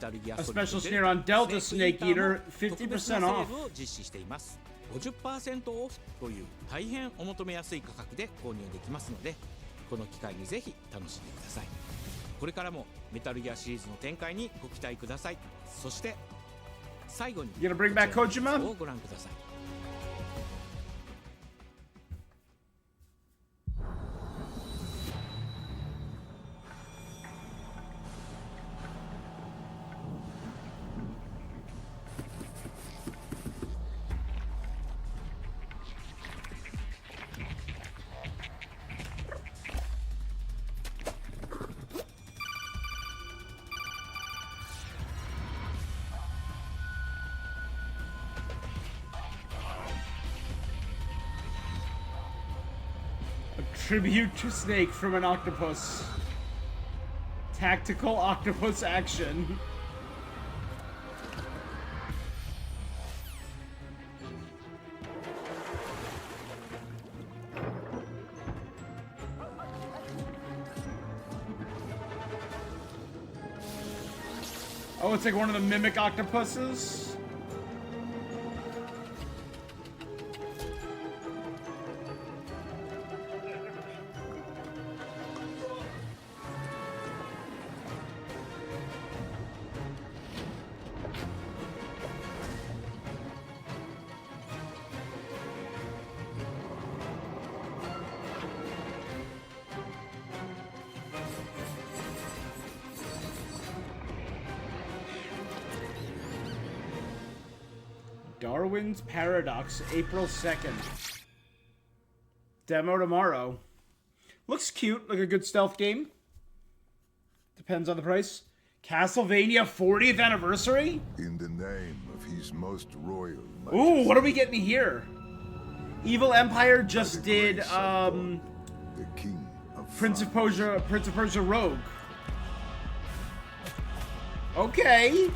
Speaker 25: タルギアソリッド
Speaker 1: A special sneer on Delta Snake Eater,
Speaker 25: 特別な
Speaker 1: 50%
Speaker 25: セー
Speaker 1: off.
Speaker 25: ルを実施しています。50% オフという大変お求めやすい価格で購入できますので、この機会にぜひ楽しんでください。これからもメタルギアシリーズの展開にご期待ください。そして最後に
Speaker 1: You gonna bring back
Speaker 25: こちら
Speaker 1: Kojima?
Speaker 25: の動画をご覧ください。
Speaker 1: Tribute to Snake from an octopus. Tactical octopus action. Oh, it's like one of the mimic octopuses? Darwin's Paradox, April 2nd. Demo tomorrow. Looks cute, like a good stealth game. Depends on the price. Castlevania 40th anniversary?
Speaker 3: In the name of his most royal majesty.
Speaker 1: Ooh, what are we getting here? Evil Empire just did,
Speaker 3: the king of
Speaker 1: Prince of Persia Rogue. Okay.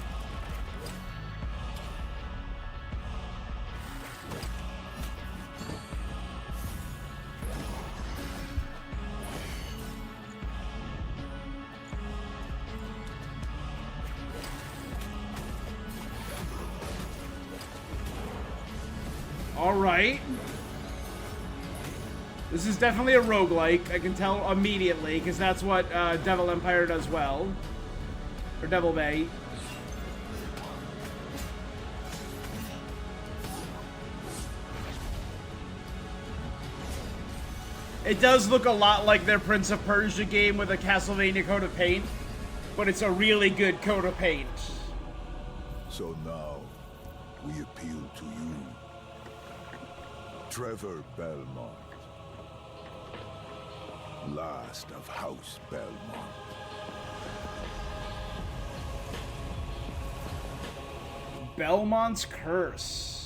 Speaker 1: Alright. This is definitely a roguelike. I can tell immediately, because that's what Devil Empire does well. Or Devil May. It does look a lot like their Prince of Persia game with a Castlevania coat of paint, but it's a really good coat of paint.
Speaker 3: So now, we appeal to you, Trevor Belmont, last of House Belmont.
Speaker 1: Belmont's Curse.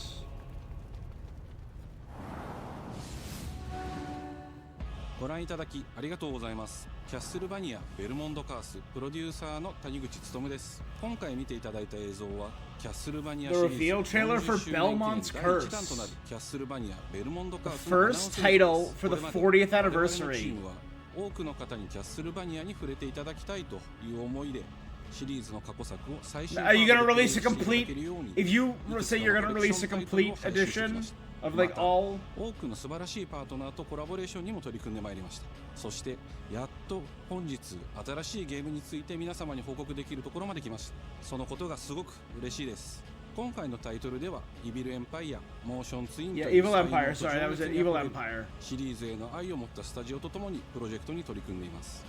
Speaker 11: ご覧いただきありがとうございます。キャッスルバニアベルモンドカースプロデューサーの谷口勉です。今回見ていただいた映像はキャッスルバニアシリーズ
Speaker 1: The reveal trailer for
Speaker 11: 40周年記念
Speaker 1: Belmont's
Speaker 11: 第
Speaker 1: Curse.
Speaker 11: 1弾となるキャッスルバニアベルモンドカース
Speaker 1: The
Speaker 11: のアナウン
Speaker 1: first
Speaker 11: ス映像
Speaker 1: title
Speaker 11: です。
Speaker 1: for the
Speaker 11: これまで
Speaker 1: 40th
Speaker 11: 我々のチ
Speaker 1: anniversary.
Speaker 11: ームは多くの方にキャッスルバニアに触れていただきたいという思いでシリーズの過去作を最新
Speaker 1: Are you gonna
Speaker 11: 版で
Speaker 1: release a
Speaker 11: プレイしていただ
Speaker 1: complete?
Speaker 11: けるように
Speaker 1: If you
Speaker 11: いくつ
Speaker 1: say
Speaker 11: か
Speaker 1: you're
Speaker 11: の
Speaker 1: gonna
Speaker 11: コレク
Speaker 1: release
Speaker 11: シ
Speaker 1: a
Speaker 11: ョンタイトル
Speaker 1: complete
Speaker 11: を配信してき
Speaker 1: edition
Speaker 11: ました
Speaker 1: of like
Speaker 11: また
Speaker 1: all.
Speaker 11: 多くの素晴らしいパートナーとコラボレーションにも取り組んでまいりました。そしてやっと本日新しいゲームについて皆様に報告できるところまで来ました。そのことがすごく嬉しいです。今回のタイトルではイビルエンパイア、モーションツインと
Speaker 1: Yeah,
Speaker 11: いう
Speaker 1: Evil
Speaker 11: 才能
Speaker 1: Empire.
Speaker 11: と
Speaker 1: Sorry, that
Speaker 11: 情
Speaker 1: was
Speaker 11: 熱
Speaker 1: it.
Speaker 11: にあ
Speaker 1: Evil
Speaker 11: ふれる
Speaker 1: Empire.
Speaker 11: シリーズへの愛を持ったスタジオとともにプロジェクトに取り組んでいます。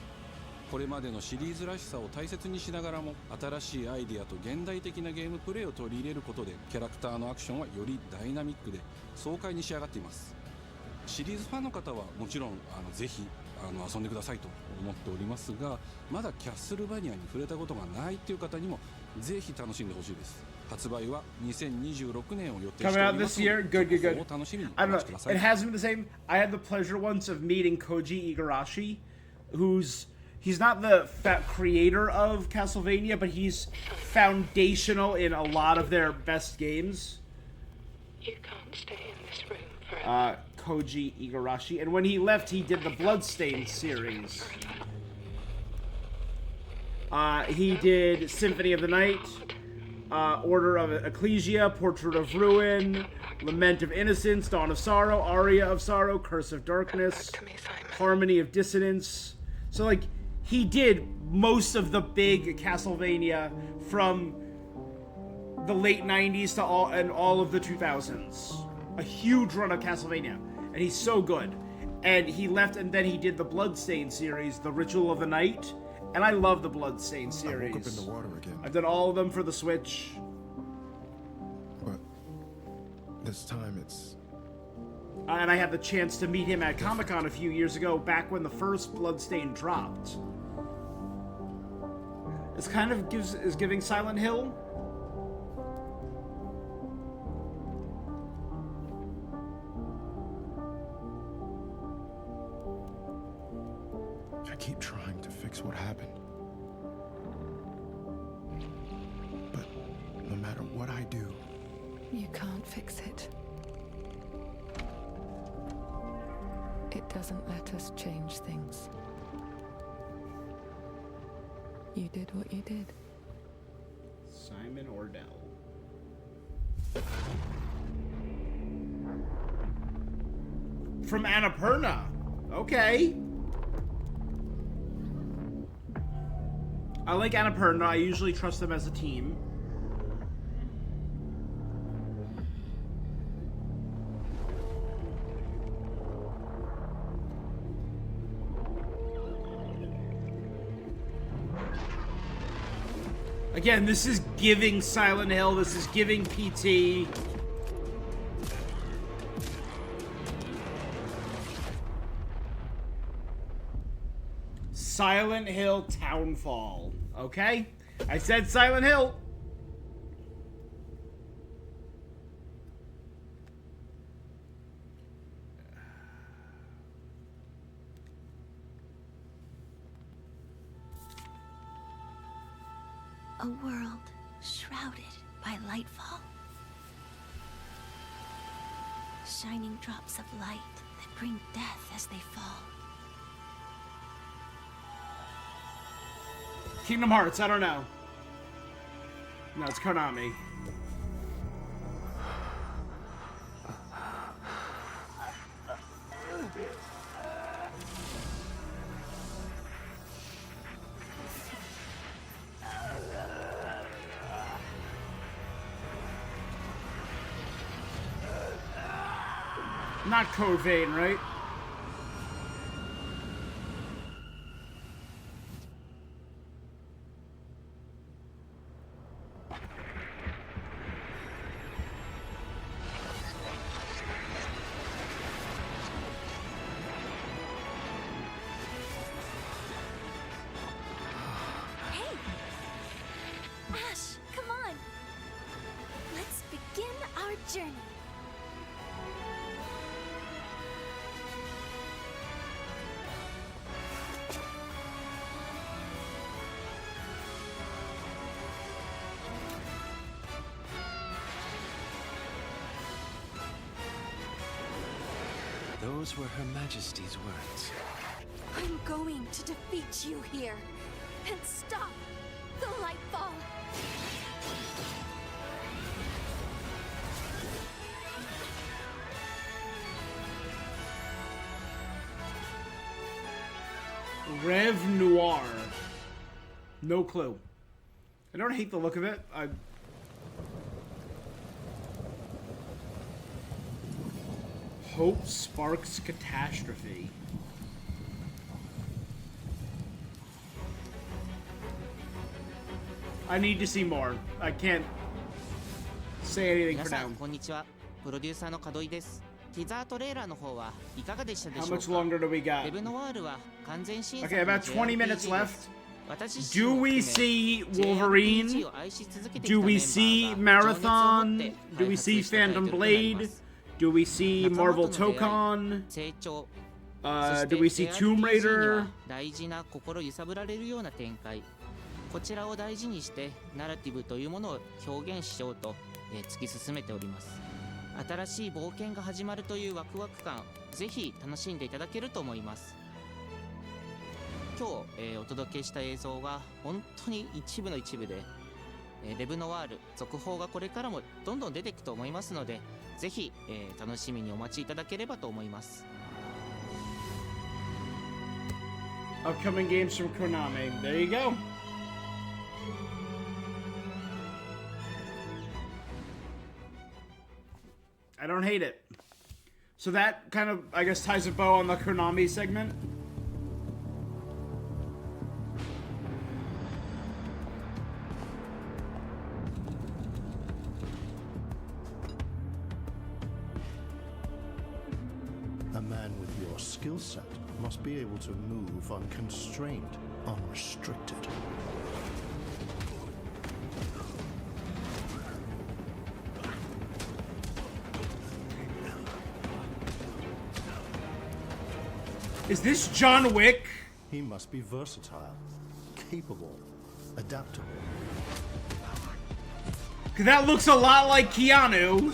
Speaker 11: これまでのシリーズらしさを大切にしながらも新しいアイディアと現代的なゲームプレイを取り入れることでキャラクターのアクションはよりダイナミックで爽快に仕上がっています。シリーズファンの方はもちろんぜひ遊んでくださいと思っておりますが、まだキャッスルバニアに触れたことがないっていう方にもぜひ楽しんでほしいです。発売は2026年を予定しておりますので、
Speaker 1: Coming out this year? Good, good, good.
Speaker 11: お楽しみにお
Speaker 1: I don't
Speaker 11: 待ちくだ
Speaker 1: know.
Speaker 11: さい。
Speaker 1: It has been the same. I had the pleasure once of meeting Koji Igarashi, he's not the creator of Castlevania, but he's foundational in a lot of their best games.
Speaker 22: You can't stay in this room forever.
Speaker 1: Koji Igarashi, and when he left, he did the Bloodstained series. He did Symphony of the Night, Order of Ecclesia, Portrait of Ruin, Lament of Innocence, Dawn of Sorrow, Aria of Sorrow, Curse of Darkness, Harmony of Dissonance. So, like, he did most of the big Castlevania from the late 90s to all of the 2000s. A huge run of Castlevania. And he's so good. And he left, and then he did the Bloodstained series, The Ritual of the Night. And I love the Bloodstained series.
Speaker 12: I woke up in the water again.
Speaker 1: I've done all of them for the Switch.
Speaker 12: But this time it's...
Speaker 1: And I had the chance to meet him at Comic-Con a few years ago, back when the first Bloodstained dropped. It's kind of is giving Silent Hill.
Speaker 12: I keep trying to fix what happened. But no matter what I do...
Speaker 6: You can't fix it. It doesn't let us change things. You did what you did.
Speaker 1: Simon Ordell. From Annapurna. Okay. I like Annapurna. I usually trust them as a team. Again, this is giving Silent Hill. This is giving PT. Silent Hill Townfall. Okay? I said Silent Hill.
Speaker 9: A world shrouded by lightfall. Shining drops of light that bring death as they fall.
Speaker 1: Kingdom Hearts, I don't know. No, it's Konami. Not Code Vein, right?
Speaker 9: Hey! Ash, come on! Let's begin our journey.
Speaker 13: Those were Her Majesty's words.
Speaker 9: I'm going to defeat you here and stop the Lightfall.
Speaker 1: Rev Noir. No clue. I don't hate the look of it. Hope sparks catastrophe. I need to see more. I can't say anything for now.
Speaker 17: こんにちは。プロデューサーの門井です。
Speaker 16: ティザートレーラーの方はいかがでしたでしょ
Speaker 1: How
Speaker 16: う
Speaker 1: much
Speaker 16: か。
Speaker 1: longer do we
Speaker 16: レ
Speaker 1: got?
Speaker 16: ブノワールは完全新作
Speaker 1: Okay,
Speaker 16: の
Speaker 1: about 20 minutes
Speaker 16: JRPG で
Speaker 1: left.
Speaker 16: す。私自
Speaker 1: Do
Speaker 16: 身も
Speaker 1: we
Speaker 16: 含め
Speaker 1: see
Speaker 16: JRPG
Speaker 1: Wolverine?
Speaker 16: を愛し続けてきた
Speaker 1: Do
Speaker 16: メ
Speaker 1: we
Speaker 16: ン
Speaker 1: see
Speaker 16: バーが情熱を持
Speaker 1: Marathon?
Speaker 16: って
Speaker 1: Do we
Speaker 16: 開
Speaker 1: see
Speaker 16: 発したタイト
Speaker 1: Phantom
Speaker 16: ルとなり
Speaker 1: Blade?
Speaker 16: ます
Speaker 1: Do we see
Speaker 16: 仲間
Speaker 1: Marvel
Speaker 16: との出会い
Speaker 1: Tokon?
Speaker 16: 成長
Speaker 1: Do we see Tomb
Speaker 16: に
Speaker 1: Raider?
Speaker 16: は大事な心揺さぶられるような展開、こちらを大事にしてナラティブというものを表現しようと、突き進めております。新しい冒険が始まるというワクワク感、ぜひ楽しんでいただけると思います。今日、お届けした映像は本当に一部の一部で、レブノワール続報がこれからもどんどん出ていくと思いますので、ぜひ、楽しみにお待ちいただければと思います。
Speaker 1: Upcoming games from Konami. There you go. I don't hate it. So that kind of, I guess, ties a bow on the Konami segment.
Speaker 12: A man with your skill set must be able to move unconstrained, unrestricted.
Speaker 1: Is this John Wick?
Speaker 12: He must be versatile, capable, adaptable.
Speaker 1: That looks a lot like Keanu.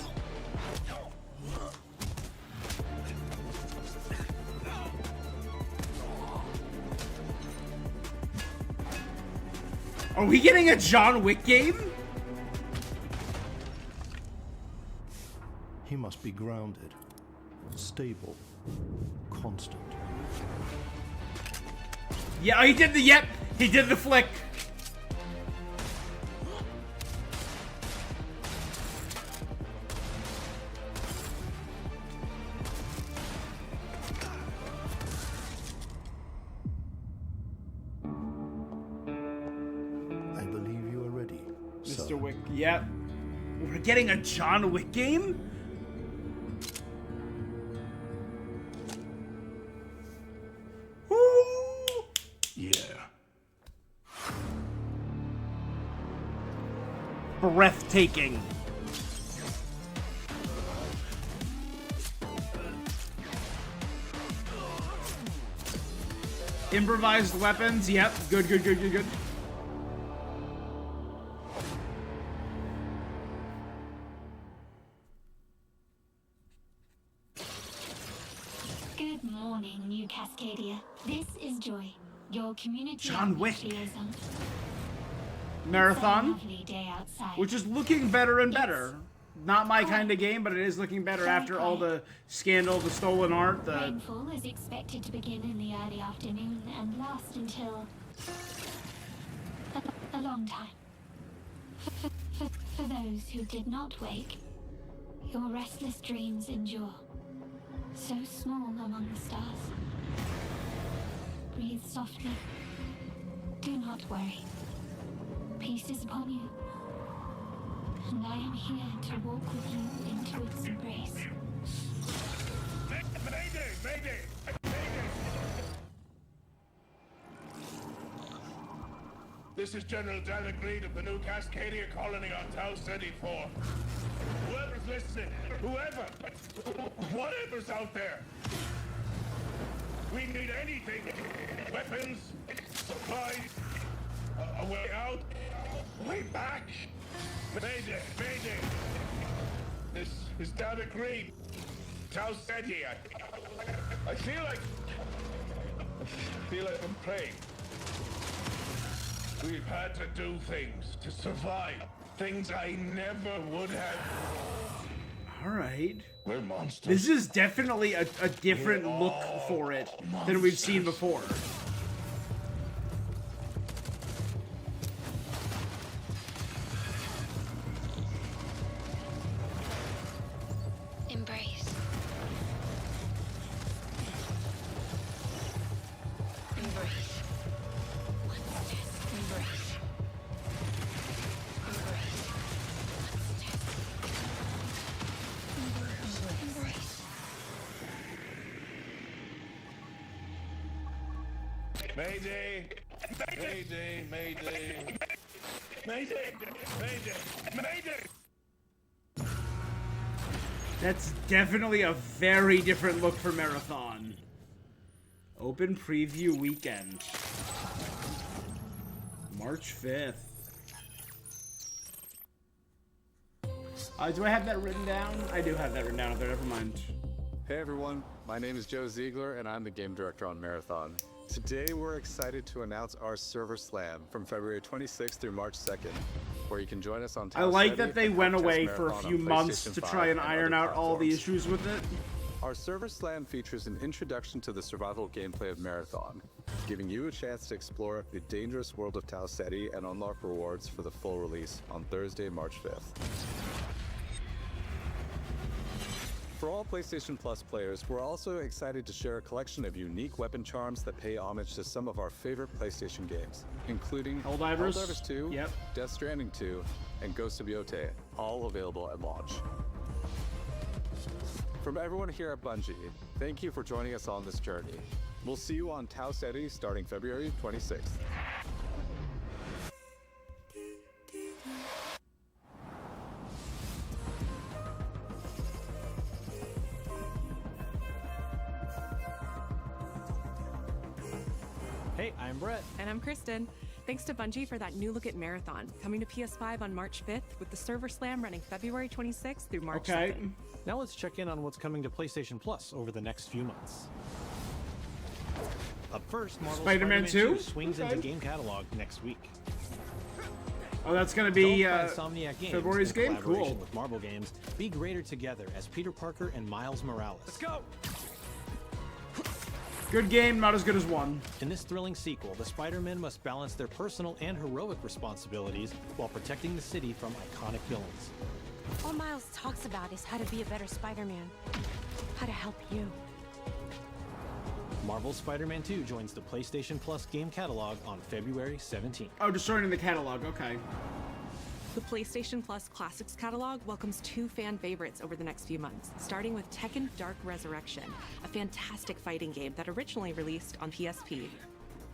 Speaker 1: Are we getting a John Wick game?
Speaker 12: He must be grounded, stable, constant.
Speaker 1: Yeah, he did the yep. He did the flick.
Speaker 12: I believe you are ready,
Speaker 1: Mr.
Speaker 12: sir.
Speaker 1: Wick, yep. We're getting a John Wick game?
Speaker 3: Yeah.
Speaker 1: Breathtaking. Improvised weapons, yep. Good, good, good, good, good.
Speaker 17: Good morning, New Cascadia. This is Joy, your community
Speaker 1: John Wick.
Speaker 17: liaison.
Speaker 1: Marathon,
Speaker 17: Lovely day outside.
Speaker 1: which is looking better and better. Not my kind of game, but it is looking better after all the scandal, the stolen art, the...
Speaker 17: Rainfall is expected to begin in the early afternoon and last until a long time. For those who did not wake, your restless dreams endure. So small among the stars. Breathe softly. Do not worry. Peace is upon you. And I am here to walk with you into its embrace.
Speaker 18: Mayday! Mayday! This is General Dan Agreed of the New Cascadia colony on Tau 34. Whoever's listening, whatever's out there, we need anything. Weapons, supplies, a way out, a way back. Mayday, Mayday. This is Dan Agreed. Tau Ceti. I feel like I'm praying. We've had to do things to survive. Things I never would have.
Speaker 1: Alright.
Speaker 18: We're monsters.
Speaker 1: This is definitely a different look for it than we've seen before.
Speaker 17: Embrace. Embrace. What's this? Embrace. Embrace. What's this? Embrace.
Speaker 18: Mayday! Mayday! Mayday! Mayday! Mayday! Mayday!
Speaker 1: That's definitely a very different look for Marathon. Open preview weekend. March 5th. Do I have that written down? I do have that written down up there, never mind.
Speaker 7: Hey everyone, my name is Joe Ziegler and I'm the game director on Marathon. Today we're excited to announce our server slam from February 26th through March 2nd, where you can join us on
Speaker 1: I like that they went away for a few months to try and iron out all the issues with it.
Speaker 7: Our server slam features an introduction to the survival gameplay of Marathon, giving you a chance to explore the dangerous world of Tau Ceti and unlock rewards for the full release on Thursday, March 5th. For all PlayStation Plus players, we're also excited to share a collection of unique weapon charms that pay homage to some of our favorite PlayStation games, including Helldivers 2, Death Stranding 2, and Ghost of Yotei, all available at launch. From everyone here at Bungie, thank you for joining us on this journey. We'll see you on Tau Ceti starting February 26th.
Speaker 14: Hey, I'm Brett. And I'm Kristen. Thanks to Bungie for that new look at Marathon, coming to PS5 on March 5th, with the server slam running February 26th through March 2nd.
Speaker 15: Now let's check in on what's coming to PlayStation Plus over the next few months. Up first, Marvel's
Speaker 1: Spider-Man 2
Speaker 15: swings into game catalog next week.
Speaker 1: Oh, that's gonna be
Speaker 15: Insomniac Games,
Speaker 1: February's
Speaker 15: in
Speaker 1: game?
Speaker 15: collaboration
Speaker 1: Cool.
Speaker 15: with Marvel Games, be greater together as Peter Parker and Miles Morales. Let's go!
Speaker 1: Good game, not as good as one.
Speaker 15: In this thrilling sequel, the Spider-Men must balance their personal and heroic responsibilities while protecting the city from iconic villains.
Speaker 20: All Miles talks about is how to be a better Spider-Man. How to help you.
Speaker 15: Marvel's Spider-Man 2 joins the PlayStation Plus game catalog on February 17th.
Speaker 1: Oh, just joining the catalog, okay.
Speaker 14: The PlayStation Plus Classics catalog welcomes two fan favorites over the next few months, starting with Tekken Dark Resurrection, a fantastic fighting game that originally released on PSP.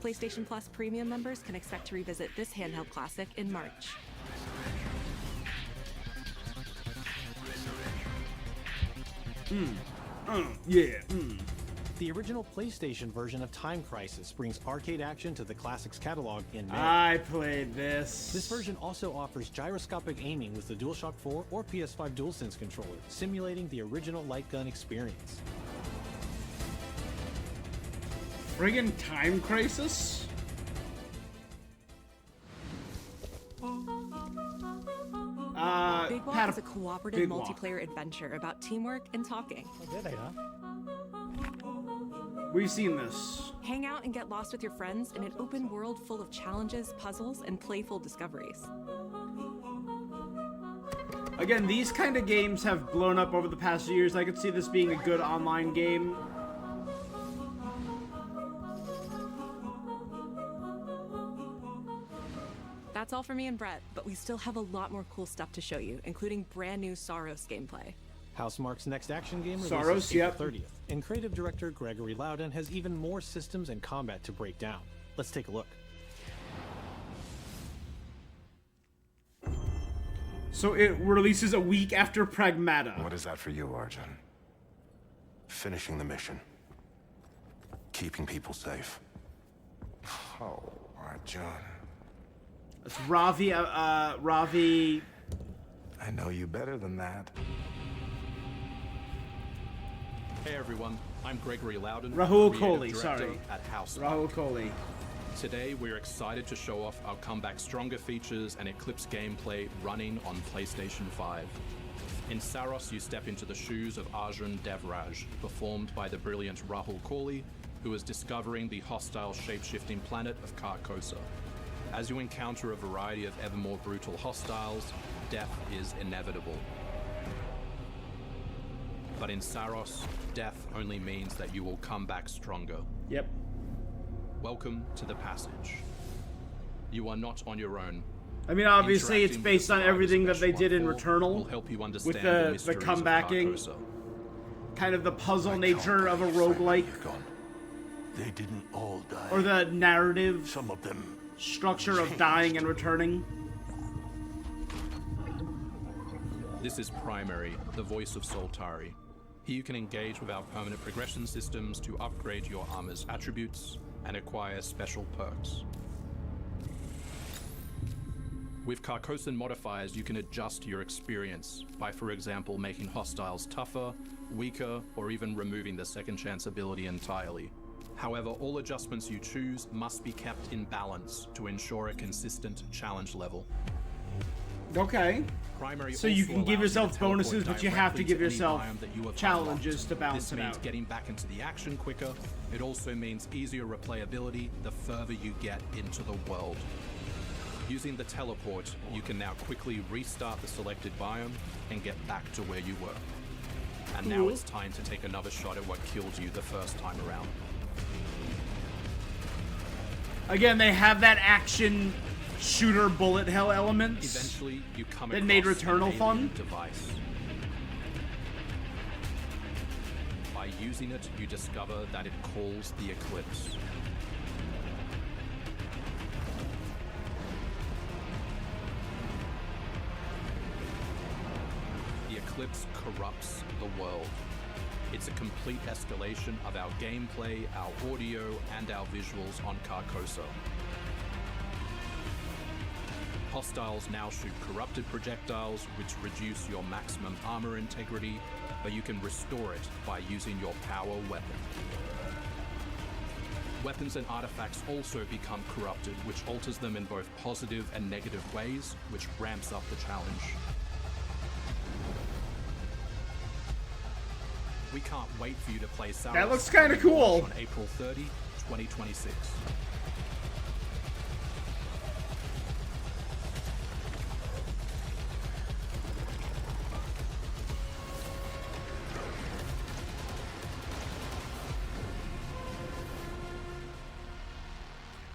Speaker 14: PlayStation Plus Premium members can expect to revisit this handheld classic in March.
Speaker 15: The original PlayStation version of Time Crisis brings arcade action to the Classics catalog in May.
Speaker 1: I played this.
Speaker 15: This version also offers gyroscopic aiming with the DualShock 4 or PS5 DualSense controller, simulating the original light gun experience.
Speaker 1: Friggin' Time Crisis?
Speaker 14: Big Walk is a cooperative
Speaker 1: Big Walk.
Speaker 14: multiplayer adventure about teamwork and talking.
Speaker 1: We've seen this.
Speaker 14: Hang out and get lost with your friends in an open world full of challenges, puzzles, and playful discoveries.
Speaker 1: Again, these kind of games have blown up over the past few years. I could see this being a good online game.
Speaker 14: That's all for me and Brett, but we still have a lot more cool stuff to show you, including brand new Saros gameplay.
Speaker 15: Housemarque's next action game
Speaker 1: Saros,
Speaker 15: releases
Speaker 1: yep.
Speaker 15: April 30th, and creative director Gregory Loudon has even more systems and combat to break down. Let's take a look.
Speaker 1: So it releases a week after Pragmata.
Speaker 21: What is that for you, Arjun? Finishing the mission. Keeping people safe. Oh, Arjun.
Speaker 1: It's Ravi, Ravi...
Speaker 21: I know you better than that.
Speaker 26: Hey everyone, I'm Gregory Loudon,
Speaker 1: Rahul
Speaker 26: creative
Speaker 1: Kohli,
Speaker 26: director
Speaker 1: sorry.
Speaker 26: at House.
Speaker 1: Rahul Kohli.
Speaker 26: Today we're excited to show off our comeback stronger features and Eclipse gameplay running on PlayStation 5. In Saros, you step into the shoes of Arjun Devraj, performed by the brilliant Rahul Kohli, who is discovering the hostile shape-shifting planet of Carcosa. As you encounter a variety of ever more brutal hostiles, death is inevitable. But in Saros, death only means that you will come back stronger.
Speaker 1: Yep.
Speaker 26: Welcome to the Passage. You are not on your own.
Speaker 1: I mean, obviously, it's
Speaker 26: Interacting
Speaker 1: based
Speaker 26: with
Speaker 1: on
Speaker 26: the
Speaker 1: everything that they did in
Speaker 26: survivors
Speaker 1: Returnal.
Speaker 26: will help you understand
Speaker 1: with
Speaker 26: the
Speaker 1: the
Speaker 26: mysteries of
Speaker 1: comebacking,
Speaker 26: Carcosa.
Speaker 1: kind of the puzzle nature of a roguelike.
Speaker 24: They didn't all die.
Speaker 1: Or the narrative
Speaker 24: Some of them
Speaker 1: structure of dying and returning.
Speaker 26: This is Primary, the voice of Soltari. Here you can engage with our permanent progression systems to upgrade your armor's attributes and acquire special perks. With Carcosan modifiers, you can adjust your experience by, for example, making hostiles tougher, weaker, or even removing the second chance ability entirely. However, all adjustments you choose must be kept in balance to ensure a consistent challenge level.
Speaker 1: Okay.
Speaker 26: Primary
Speaker 1: so you
Speaker 26: also
Speaker 1: can give
Speaker 26: allows
Speaker 1: yourself
Speaker 26: to teleport
Speaker 1: bonuses, but you have to
Speaker 26: directly
Speaker 1: give
Speaker 26: any
Speaker 1: yourself
Speaker 26: biome that you have
Speaker 1: challenges
Speaker 26: unlocked.
Speaker 1: to balance
Speaker 26: This
Speaker 1: it
Speaker 26: means
Speaker 1: out.
Speaker 26: getting back into the action quicker. It also means easier replayability the further you get into the world. Using the teleport, you can now quickly restart the selected biome and get back to where you were. And now
Speaker 1: Cool.
Speaker 26: it's time to take another shot at what killed you the first time around.
Speaker 1: Again, they have that action shooter bullet hell elements
Speaker 26: Eventually, you come
Speaker 1: that
Speaker 26: across
Speaker 1: made
Speaker 26: an
Speaker 1: Returnal
Speaker 26: alien
Speaker 1: fun.
Speaker 26: device. By using it, you discover that it calls the Eclipse. The Eclipse corrupts the world. It's a complete escalation of our gameplay, our audio, and our visuals on Carcosa. Hostiles now shoot corrupted projectiles, which reduce your maximum armor integrity, but you can restore it by using your power weapon. Weapons and artifacts also become corrupted, which alters them in both positive and negative ways, which ramps up the challenge. We can't wait for you to play Saros.
Speaker 1: That looks kinda cool.
Speaker 26: On April 30, 2026.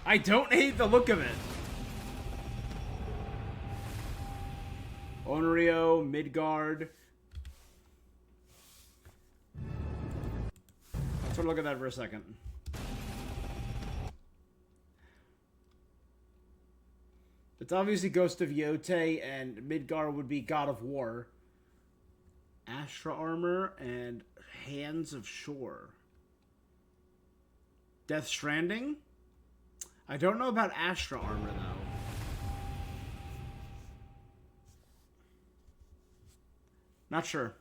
Speaker 1: I don't hate the look of it. Onryo, Midgard. Let's look at that for a second. It's obviously Ghost of Yotei, and Midgard would be God of War. Astra Armor and Hands of Shore. Death Stranding? I don't know about Astra Armor, though. Not sure.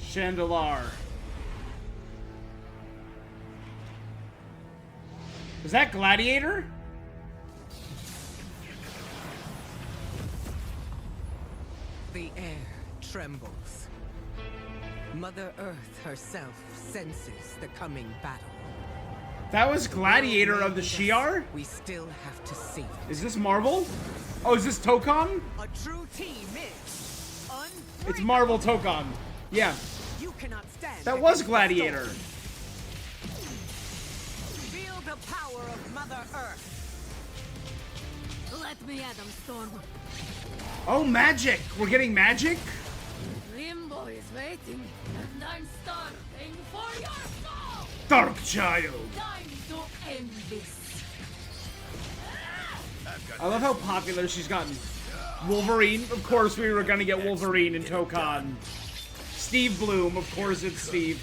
Speaker 1: Chandelar. Is that Gladiator?
Speaker 2: The air trembles. Mother Earth herself senses the coming battle.
Speaker 1: That was Gladiator of the Shi'ar?
Speaker 2: We still have to see.
Speaker 1: Is this Marvel? Oh, is this Tokon?
Speaker 2: A true team is
Speaker 1: It's Marvel Tokon. Yeah.
Speaker 2: You cannot stand.
Speaker 1: That was
Speaker 2: against the
Speaker 1: Gladiator.
Speaker 2: storm. Feel the power of Mother Earth.
Speaker 9: Let me at them, Storm.
Speaker 1: Oh, magic. We're getting magic?
Speaker 9: Limbo is waiting, and I'm starving for your soul!
Speaker 1: Dark Child.
Speaker 9: Time to end this.
Speaker 1: I love how popular she's gotten. Wolverine. Of course we were going to get Wolverine in Tokon. Steve Bloom. Of course it's Steve.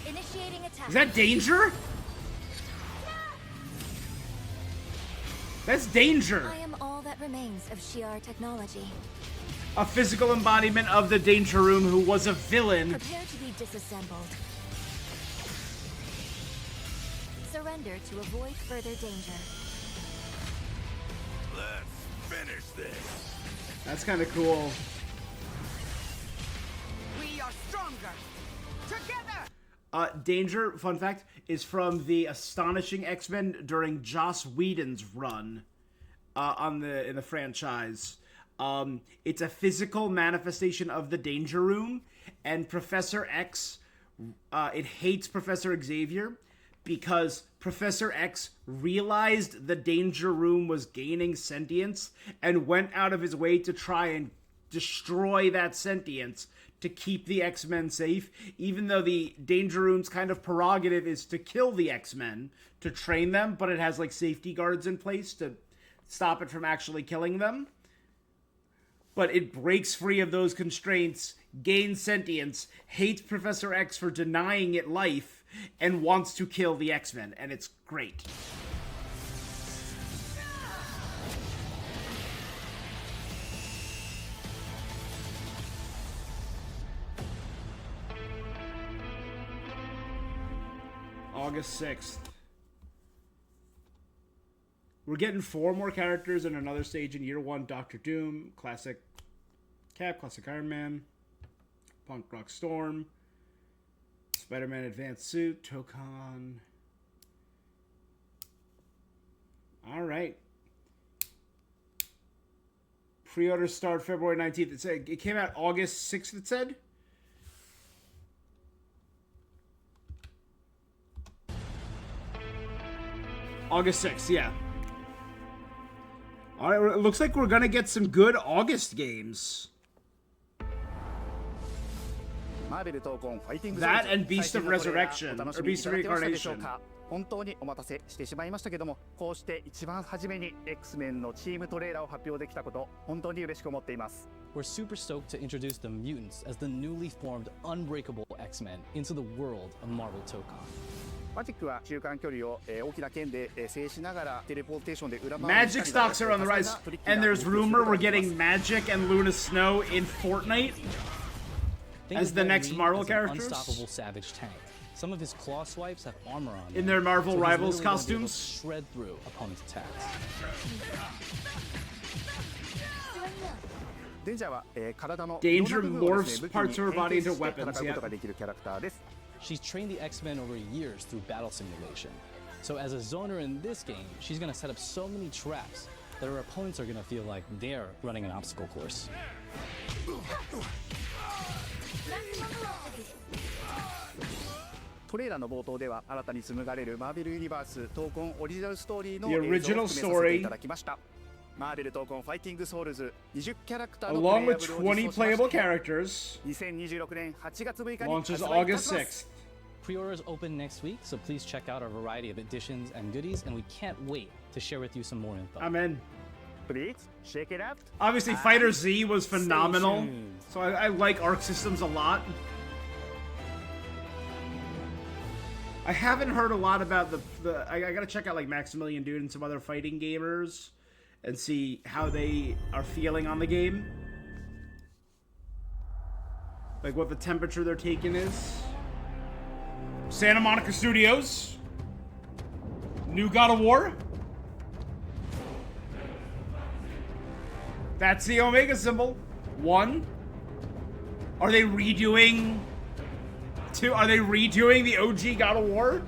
Speaker 9: Initiating attack.
Speaker 1: Is that Danger? That's Danger.
Speaker 9: I am all that remains of Shi'ar technology.
Speaker 1: A physical embodiment of the Danger Room who was a villain.
Speaker 9: Prepare to be disassembled. Surrender to avoid further danger.
Speaker 3: Let's finish this.
Speaker 1: That's kind of cool.
Speaker 2: We are stronger together.
Speaker 1: Danger, fun fact, is from the Astonishing X-Men during Joss Whedon's run in the franchise. It's a physical manifestation of the Danger Room, and Professor X, it hates Professor Xavier because Professor X realized the Danger Room was gaining sentience and went out of his way to try and destroy that sentience to keep the X-Men safe, even though the Danger Room's kind of prerogative is to kill the X-Men, to train them, but it has like safety guards in place to stop it from actually killing them. But it breaks free of those constraints, gains sentience, hates Professor X for denying it life, and wants to kill the X-Men, and it's great. August 6th. We're getting 4 more characters in another stage in Year 1. Doctor Doom, Classic Cap, Classic Iron Man, Punk Rock Storm, Spider-Man Advanced Suit, Tokon. Alright. Pre-orders start February 19th. It came out August 6th, it said? August 6th, yeah. Alright, it looks like we're gonna get some good August games. That and Beast of Resurrection, or Beast of Reincarnation.
Speaker 4: 本当にお待たせしてしまいましたけども、こうして一番初めに X-Men のチームトレーラーを発表できたこと、本当に嬉しく思っています。
Speaker 5: We're super stoked to introduce the mutants as the newly formed unbreakable X-Men into the world of Marvel Tokon.
Speaker 4: マジックは中間距離を大きな剣で制しながらテレポーテーションで裏回り
Speaker 1: Magic stocks are on the rise, and there's rumor we're getting Magic and Luna Snow in Fortnite as the next Marvel characters.
Speaker 5: Unstoppable Savage Tank. Some of his claw swipes have armor on them,
Speaker 1: in their Marvel
Speaker 5: so
Speaker 1: Rivals
Speaker 5: really
Speaker 1: costumes.
Speaker 5: Shred through opponents' attacks.
Speaker 1: Danger morphs parts of her body into weapons. Yeah.
Speaker 5: She's trained the X-Men over years through battle simulation. So as a zoner in this game, she's gonna set up so many traps that her opponents are gonna feel like they're running an obstacle course.
Speaker 4: トレーラーの冒頭では新たに紡がれるマーベルユニバース闘魂オリジナルストーリーの
Speaker 1: The
Speaker 4: 映像を
Speaker 1: original
Speaker 4: 含めさせてい
Speaker 1: story
Speaker 4: ただきました。マーベル闘魂ファイティングソウルズ20キャラクターの
Speaker 1: Along
Speaker 4: プ
Speaker 1: with
Speaker 4: レイヤブルを実装
Speaker 1: 20
Speaker 4: しま
Speaker 1: playable
Speaker 4: して
Speaker 1: characters,
Speaker 4: 2026年8月6日に
Speaker 1: launches
Speaker 4: 発売いた
Speaker 1: August
Speaker 4: します
Speaker 1: 6th.
Speaker 5: Pre-orders open next week, so please check out our variety of editions and goodies, and we can't wait to share with you some more info.
Speaker 1: I'm in.
Speaker 4: Please shake it up.
Speaker 1: Obviously, Fighter Z was phenomenal, so I like Arc Systems a lot. I haven't heard a lot about I gotta check out like Maximilian Dude and some other fighting gamers and see how they are feeling on the game. Like what the temperature they're taking is. Santa Monica Studios. New God of War. That's the Omega symbol. 1. Are they redoing 2? Are they redoing the OG God of War?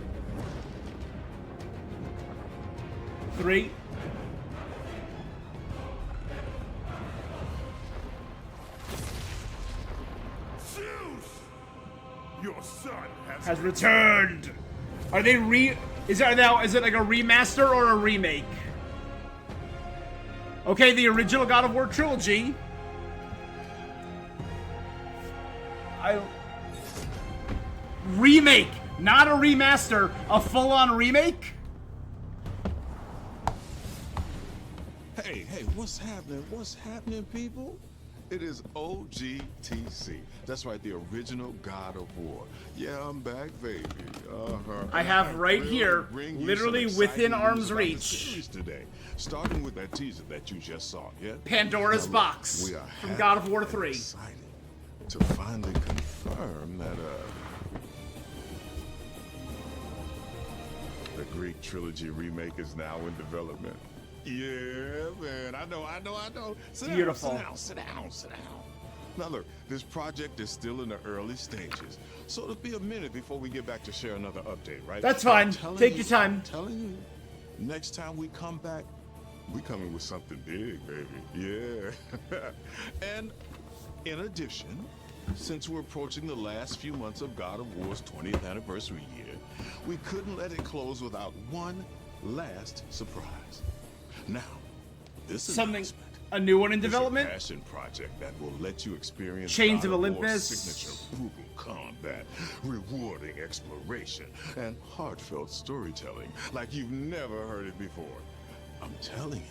Speaker 1: 3.
Speaker 3: Zeus! Your son
Speaker 1: Has returned. Are they is it like a remaster or a remake? Okay, the original God of War trilogy. Remake, not a remaster, a full-on remake?
Speaker 3: Hey, what's happening? What's happening, people? It is OGTC. That's right, the original God of War. Yeah, I'm back, baby.
Speaker 1: I have right here, literally within arm's reach,
Speaker 3: today, starting with that teaser that you just saw. Yeah,
Speaker 1: Pandora's Box from God of War 3.
Speaker 3: Excited to finally confirm that the Greek trilogy remake is now in development. Yeah, man, I know. Sit
Speaker 1: Beautiful.
Speaker 3: Sit down. Now look, this project is still in the early stages, so it'll be a minute before we get back to share another update, right?
Speaker 1: That's fine. Take your time.
Speaker 3: I'm telling you, next time we come back, we coming with something big, baby. Yeah. And in addition, Since we're approaching the last few months of God of War's 20th anniversary year, we couldn't let it close without one last surprise. Now, this
Speaker 1: Something,
Speaker 3: announcement
Speaker 1: a new one in
Speaker 3: is a
Speaker 1: development?
Speaker 3: passion project that will let you experience
Speaker 1: Chains
Speaker 3: God
Speaker 1: of
Speaker 3: War's
Speaker 1: Olympus.
Speaker 3: signature brutal combat, rewarding exploration, and heartfelt storytelling like you've never heard it before. I'm telling you.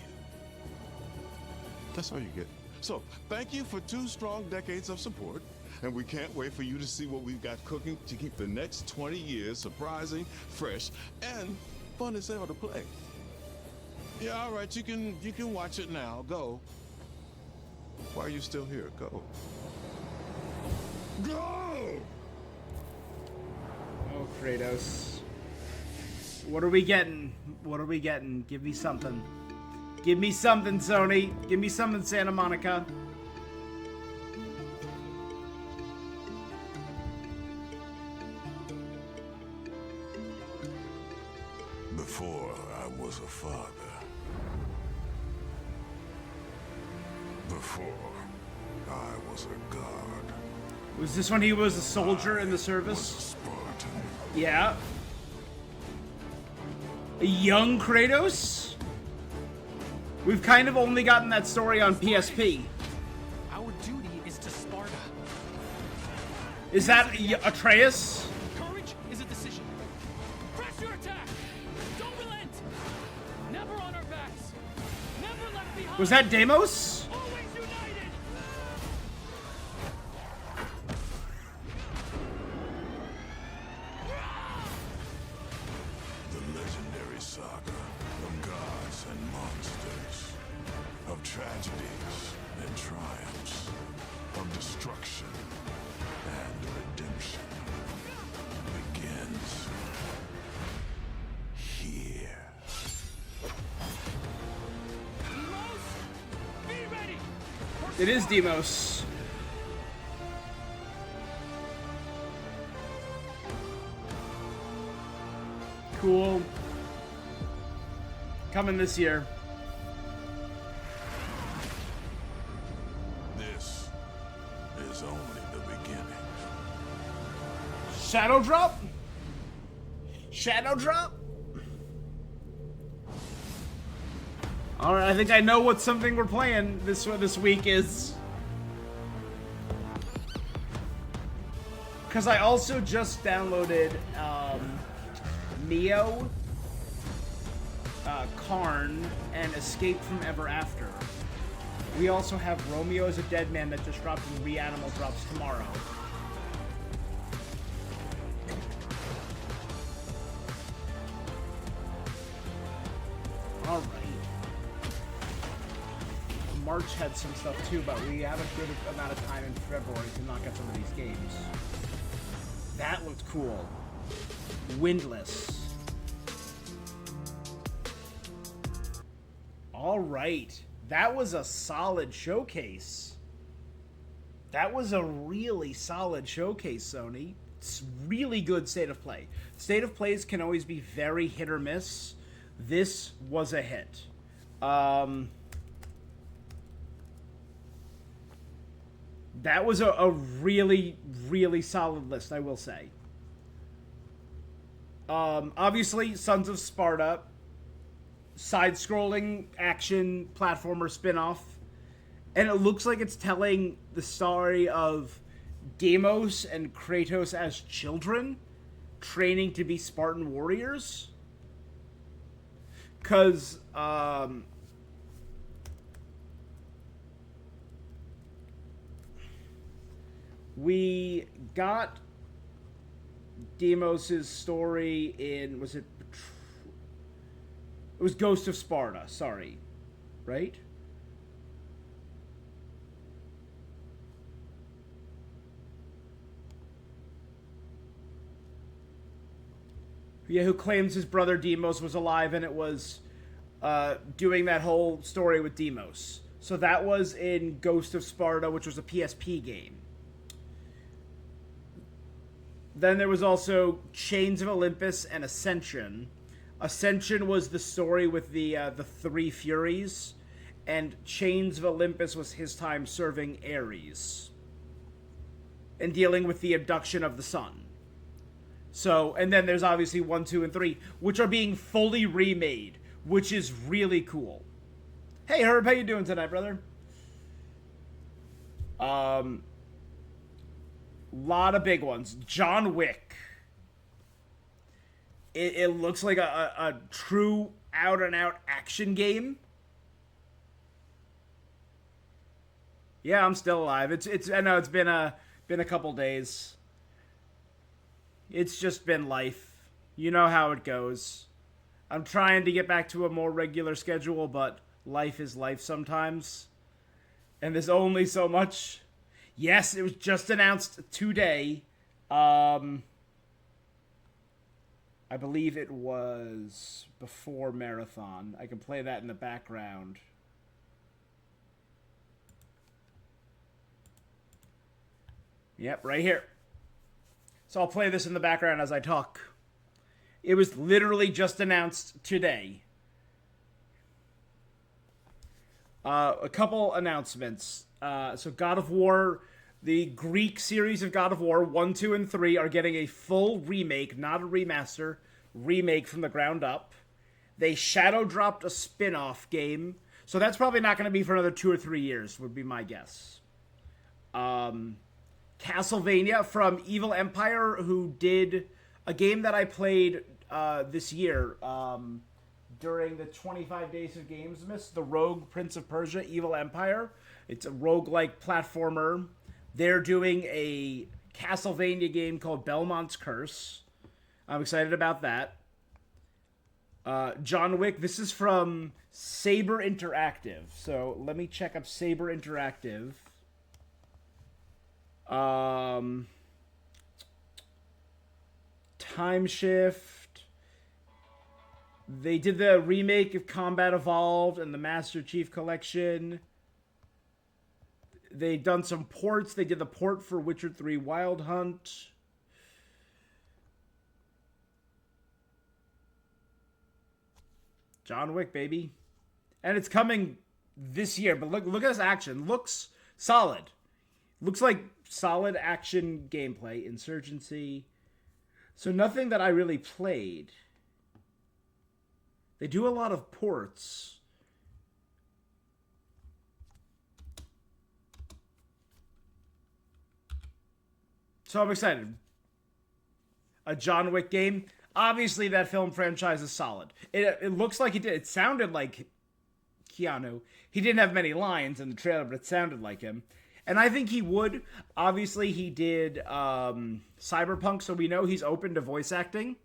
Speaker 3: That's all you get. So, thank you for 2 strong decades of support, and we can't wait for you to see what we've got cooking to keep the next 20 years surprising, fresh, and fun as hell to play. Yeah, all right, you can watch it now. Go. Why are you still here? Go. Go!
Speaker 1: Oh, Kratos. What are we getting? What are we getting? Give me something. Give me something, Sony. Give me something, Santa Monica.
Speaker 3: Before I was a father. Before I was a god.
Speaker 1: Was this when he was a soldier in the service? Yeah. A young Kratos? We've kind of only gotten that story on PSP.
Speaker 13: Our duty is to Sparta.
Speaker 1: Is that Atreus?
Speaker 13: Courage is a decision. Press your attack. Don't relent. Never on our backs. Never left behind.
Speaker 1: Was that Deimos?
Speaker 13: Always united.
Speaker 3: The legendary saga of gods and monsters, of tragedies and triumphs, of destruction and redemption begins here.
Speaker 13: Be ready.
Speaker 1: It is Deimos. Cool. Coming this year.
Speaker 3: This is only the beginning.
Speaker 1: Shadow drop? Shadow drop? Alright, I think I know what something we're playing this week is. Because I also just downloaded Neo, Karn, and Escape from Ever After. We also have Romeo as a Dead Man that just dropped and Reanimal drops tomorrow. Alright. March had some stuff too, but we have a good amount of time in February to knock out some of these games. That looked cool. Windless. Alright. That was a solid showcase. That was a really solid showcase, Sony. It's really good state of play. State of plays can always be very hit or miss. This was a hit. That was a really, really solid list, I will say. Obviously, Sons of Sparta, side-scrolling action platformer spin-off, and it looks like it's telling the story of Deimos and Kratos as children training to be Spartan warriors. Because, we got Deimos' story in, was it was Ghost of Sparta, sorry. Right? Yeah, who claims his brother Deimos was alive, and it was doing that whole story with Deimos. So that was in Ghost of Sparta, which was a PSP game. Then there was also Chains of Olympus and Ascension. Ascension was the story with the three Furies, and Chains of Olympus was his time serving Ares. and dealing with the abduction of the son. So, and then there's obviously 1, 2, and 3, which are being fully remade, which is really cool. Hey, Herb, how you doing tonight, brother? Lot of big ones. John Wick. It looks like a true out-and-out action game. Yeah, I'm still alive. I know it's been a couple days. It's just been life. You know how it goes. I'm trying to get back to a more regular schedule, but life is life sometimes. And there's only so much. Yes, it was just announced today. I believe it was before Marathon. I can play that in the background. Yep, right here. So I'll play this in the background as I talk. It was literally just announced today. A couple announcements. So God of War, the Greek series of God of War 1, 2, and 3 are getting a full remake, not a remaster, remake from the ground up. They shadow dropped a spin-off game, so that's probably not going to be for another 2 or 3 years, would be my guess. Castlevania from Evil Empire, who did a game that I played this year during the 25 Days of Games Miss, the Rogue Prince of Persia Evil Empire. It's a roguelike platformer. They're doing a Castlevania game called Belmont's Curse. I'm excited about that. John Wick, this is from Saber Interactive. So let me check up Saber Interactive. Time Shift. They did the remake of Combat Evolved and the Master Chief Collection. They've done some ports. They did the port for Witcher 3 Wild Hunt. John Wick, baby. And it's coming this year. But look at this action. Looks solid. Looks like solid action gameplay. Insurgency. So nothing that I really played. They do a lot of ports. So I'm excited. A John Wick game. Obviously, that film franchise is solid. It looks like it did. It sounded like Keanu. He didn't have many lines in the trailer, but it sounded like him. And I think he would. Obviously, he did Cyberpunk, so we know he's open to voice acting.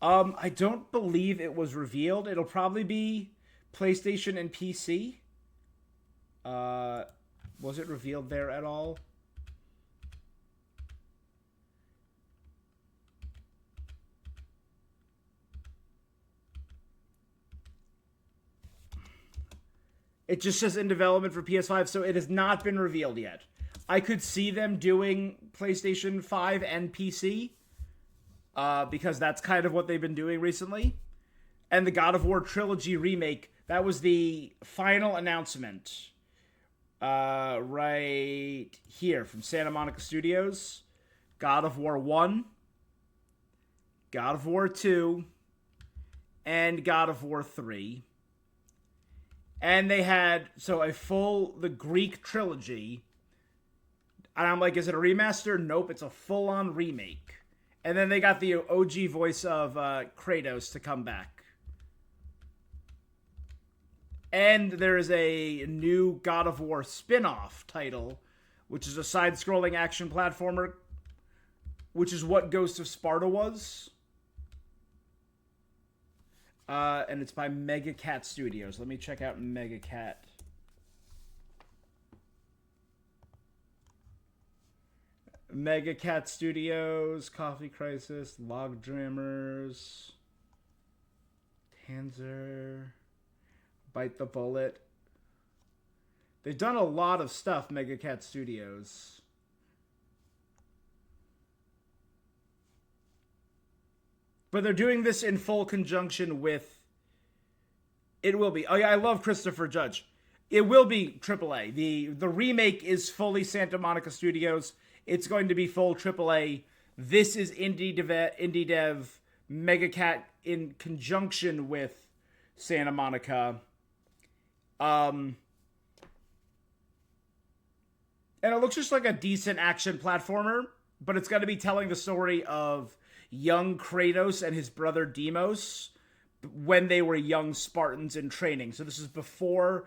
Speaker 1: I don't believe it was revealed. It'll probably be PlayStation and PC. Was it revealed there at all? It just says in development for PS5, so it has not been revealed yet. I could see them doing PlayStation 5 and PC, because that's kind of what they've been doing recently. And the God of War Trilogy remake, that was the final announcement. Right here from Santa Monica Studios. God of War 1, God of War 2, and God of War 3. And they had, the Greek trilogy. And I'm like, is it a remaster? Nope, it's a full-on remake. And then they got the OG voice of Kratos to come back. And there is a new God of War spin-off title, which is a side-scrolling action platformer, which is what Ghost of Sparta was. And it's by Mega Cat Studios. Let me check out Mega Cat. Mega Cat Studios, Coffee Crisis, Log Drummers, Panzer, Bite the Bullet. They've done a lot of stuff, Mega Cat Studios. But they're doing this in full conjunction with... It will be... Oh yeah, I love Christopher Judge. It will be AAA. The remake is fully Santa Monica Studios. It's going to be full AAA. This is indie dev Megacat in conjunction with Santa Monica. And it looks just like a decent action platformer, but it's going to be telling the story of young Kratos and his brother Deimos when they were young Spartans in training. So this is before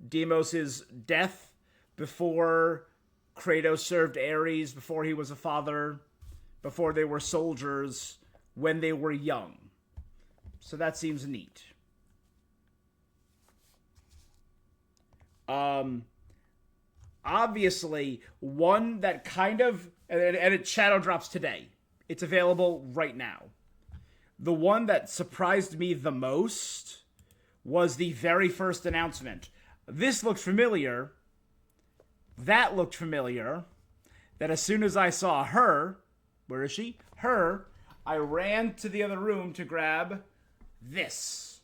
Speaker 1: Deimos' death, before Kratos served Ares, before he was a father, before they were soldiers, when they were young. So that seems neat. Obviously, one that kind of, and it shadow drops today. It's available right now. The one that surprised me the most was the very first announcement. This looked familiar. That looked familiar. That as soon as I saw her, where is she? Her, I ran to the other room to grab this.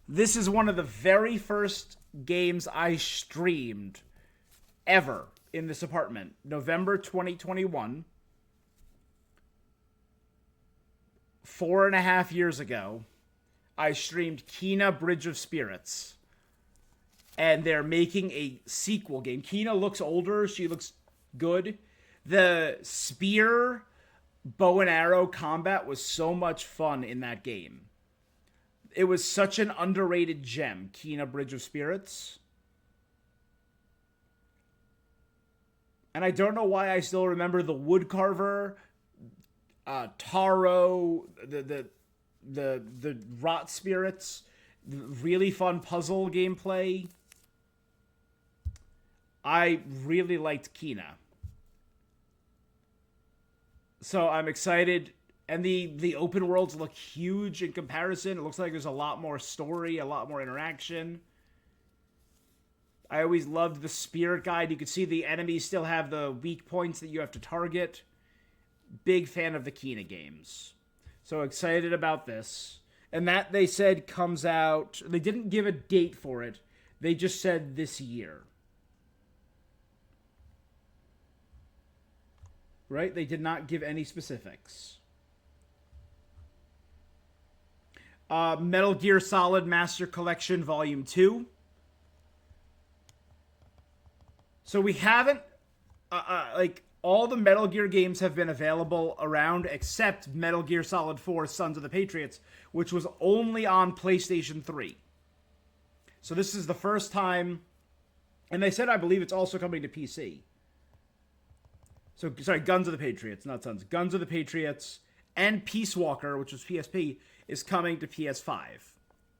Speaker 1: This is one of the very first games I streamed ever in this apartment. November 2021. 4.5 years ago, I streamed Kena Bridge of Spirits. And they're making a sequel game. Kena looks older. She looks good. The spear, bow and arrow combat was so much fun in that game. It was such an underrated gem, Kena Bridge of Spirits. And I don't know why I still remember the woodcarver, Taro, the rot spirits, really fun puzzle gameplay. I really liked Kena. So I'm excited. And the open worlds look huge in comparison. It looks like there's a lot more story, a lot more interaction. I always loved the spirit guide. You could see the enemies still have the weak points that you have to target. Big fan of the Kena games. So excited about this. And that, they said, comes out... They didn't give a date for it. They just said this year. Right? They did not give any specifics. Metal Gear Solid Master Collection Volume 2. So we haven't... all the Metal Gear games have been available around except Metal Gear Solid 4 Sons of the Patriots, which was only on PlayStation 3. So this is the first time... And they said, I believe it's also coming to PC. So, sorry, Guns of the Patriots, not Sons. Guns of the Patriots and Peace Walker, which was PSP, is coming to PS5.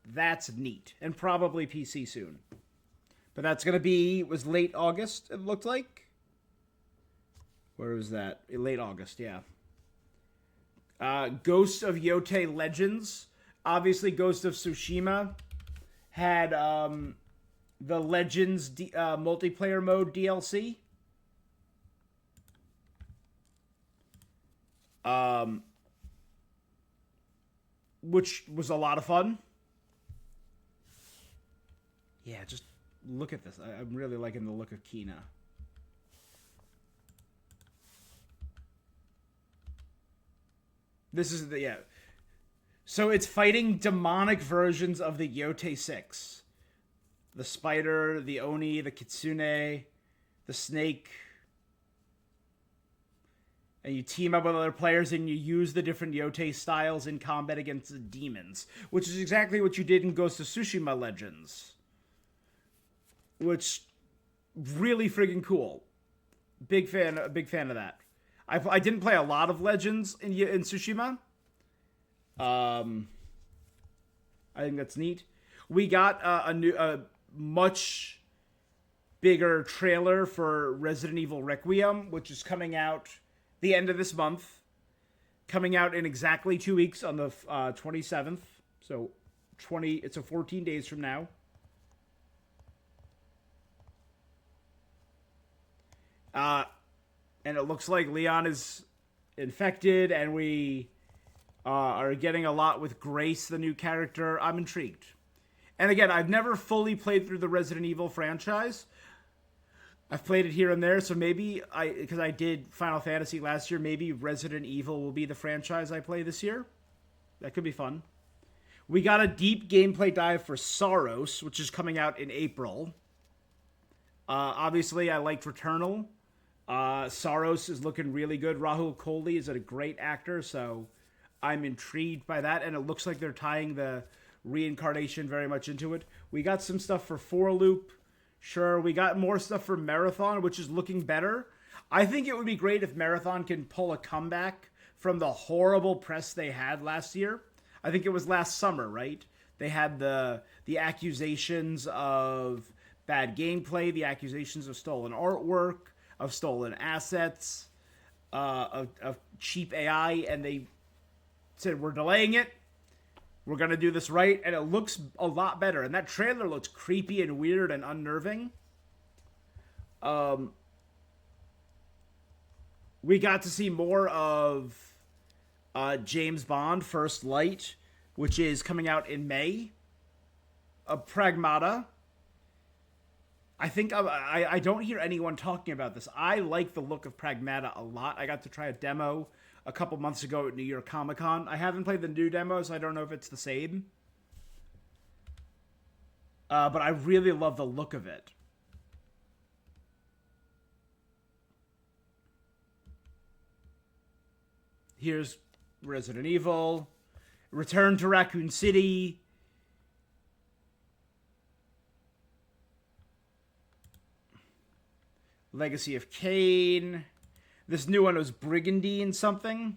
Speaker 1: That's neat. And probably PC soon. But that's going to be... It was late August, it looked like. Where was that? Late August, yeah. Ghost of Yotei Legends. Obviously, Ghost of Tsushima had the Legends multiplayer mode DLC. Which was a lot of fun. Yeah, just look at this. I'm really liking the look of Kena. This is the, yeah. So it's fighting demonic versions of the Yotei 6. The spider, the Oni, the Kitsune, the snake. And you team up with other players and you use the different Yotei styles in combat against the demons. Which is exactly what you did in Ghost of Tsushima Legends. Which, really friggin' cool. A big fan of that. I didn't play a lot of Legends in Tsushima. I think that's neat. We got a much bigger trailer for Resident Evil Requiem, which is coming out the end of this month. Coming out in exactly 2 weeks on the 27th. So it's 14 days from now. And it looks like Leon is infected, and we are getting a lot with Grace, the new character. I'm intrigued. And again, I've never fully played through the Resident Evil franchise. I've played it here and there, so maybe because I did Final Fantasy last year, maybe Resident Evil will be the franchise I play this year. That could be fun. We got a deep gameplay dive for Saros, which is coming out in April. Obviously, I liked Returnal. Saros is looking really good. Rahul Kohli is a great actor, so I'm intrigued by that, and it looks like they're tying the reincarnation very much into it. We got some stuff for 4-Loop. Sure, we got more stuff for Marathon, which is looking better. I think it would be great if Marathon can pull a comeback from the horrible press they had last year. I think it was last summer, right? They had the accusations of bad gameplay, the accusations of stolen artwork, of stolen assets, of cheap AI, and they said, we're delaying it. We're going to do this right, and it looks a lot better. And that trailer looks creepy and weird and unnerving. We got to see more of James Bond First Light, which is coming out in May. Pragmata. I think I don't hear anyone talking about this. I like the look of Pragmata a lot. I got to try a demo a couple months ago at New York Comic Con. I haven't played the new demo, so I don't know if it's the same. But I really love the look of it. Here's Resident Evil. Return to Raccoon City. Legacy of Kain. This new one was Brigandine something.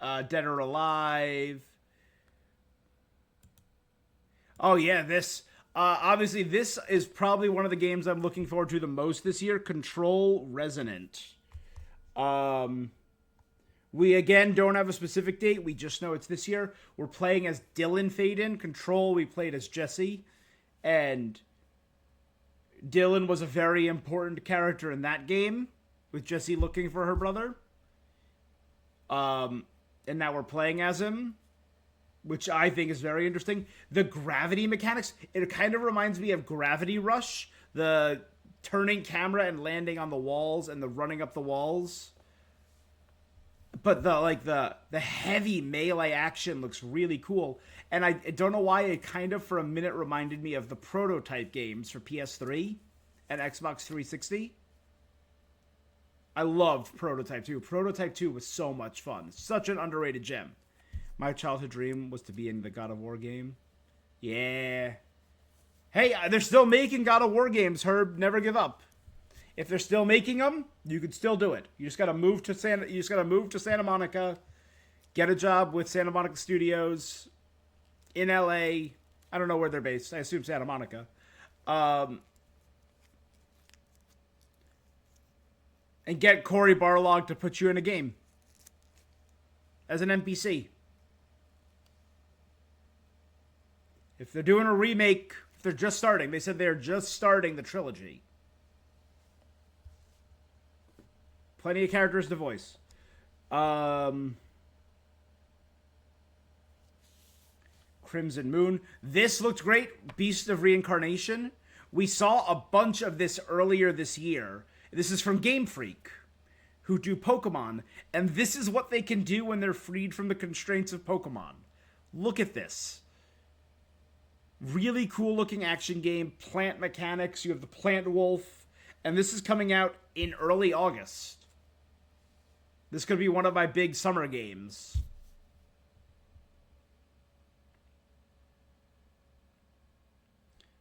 Speaker 1: Dead or Alive. Oh yeah, this. Obviously, this is probably one of the games I'm looking forward to the most this year. Control Resonant. We again don't have a specific date. We just know it's this year. We're playing as Dylan Faden. Control, we played as Jesse. And Dylan was a very important character in that game, with Jesse looking for her brother. And now we're playing as him, which I think is very interesting. The gravity mechanics, it kind of reminds me of Gravity Rush, the turning camera and landing on the walls and the running up the walls. But the heavy melee action looks really cool. And I don't know why it kind of for a minute reminded me of the Prototype games for PS3 and Xbox 360. I loved Prototype 2. Prototype 2 was so much fun. Such an underrated gem. My childhood dream was to be in the God of War game. Yeah. Hey, they're still making God of War games, Herb. Never give up. If they're still making them, you can still do it. You just gotta move to Santa Monica, get a job with Santa Monica Studios in LA. I don't know where they're based. I assume Santa Monica. And get Cory Barlog to put you in a game as an NPC. If they're doing a remake, if they're just starting, they said they're just starting the trilogy. Plenty of characters to voice. Crimson Moon. This looked great. Beast of Reincarnation. We saw a bunch of this earlier this year. This is from Game Freak, who do Pokemon. And this is what they can do when they're freed from the constraints of Pokemon. Look at this. Really cool looking action game. Plant mechanics. You have the Plant Wolf. And this is coming out in early August. This could be one of my big summer games.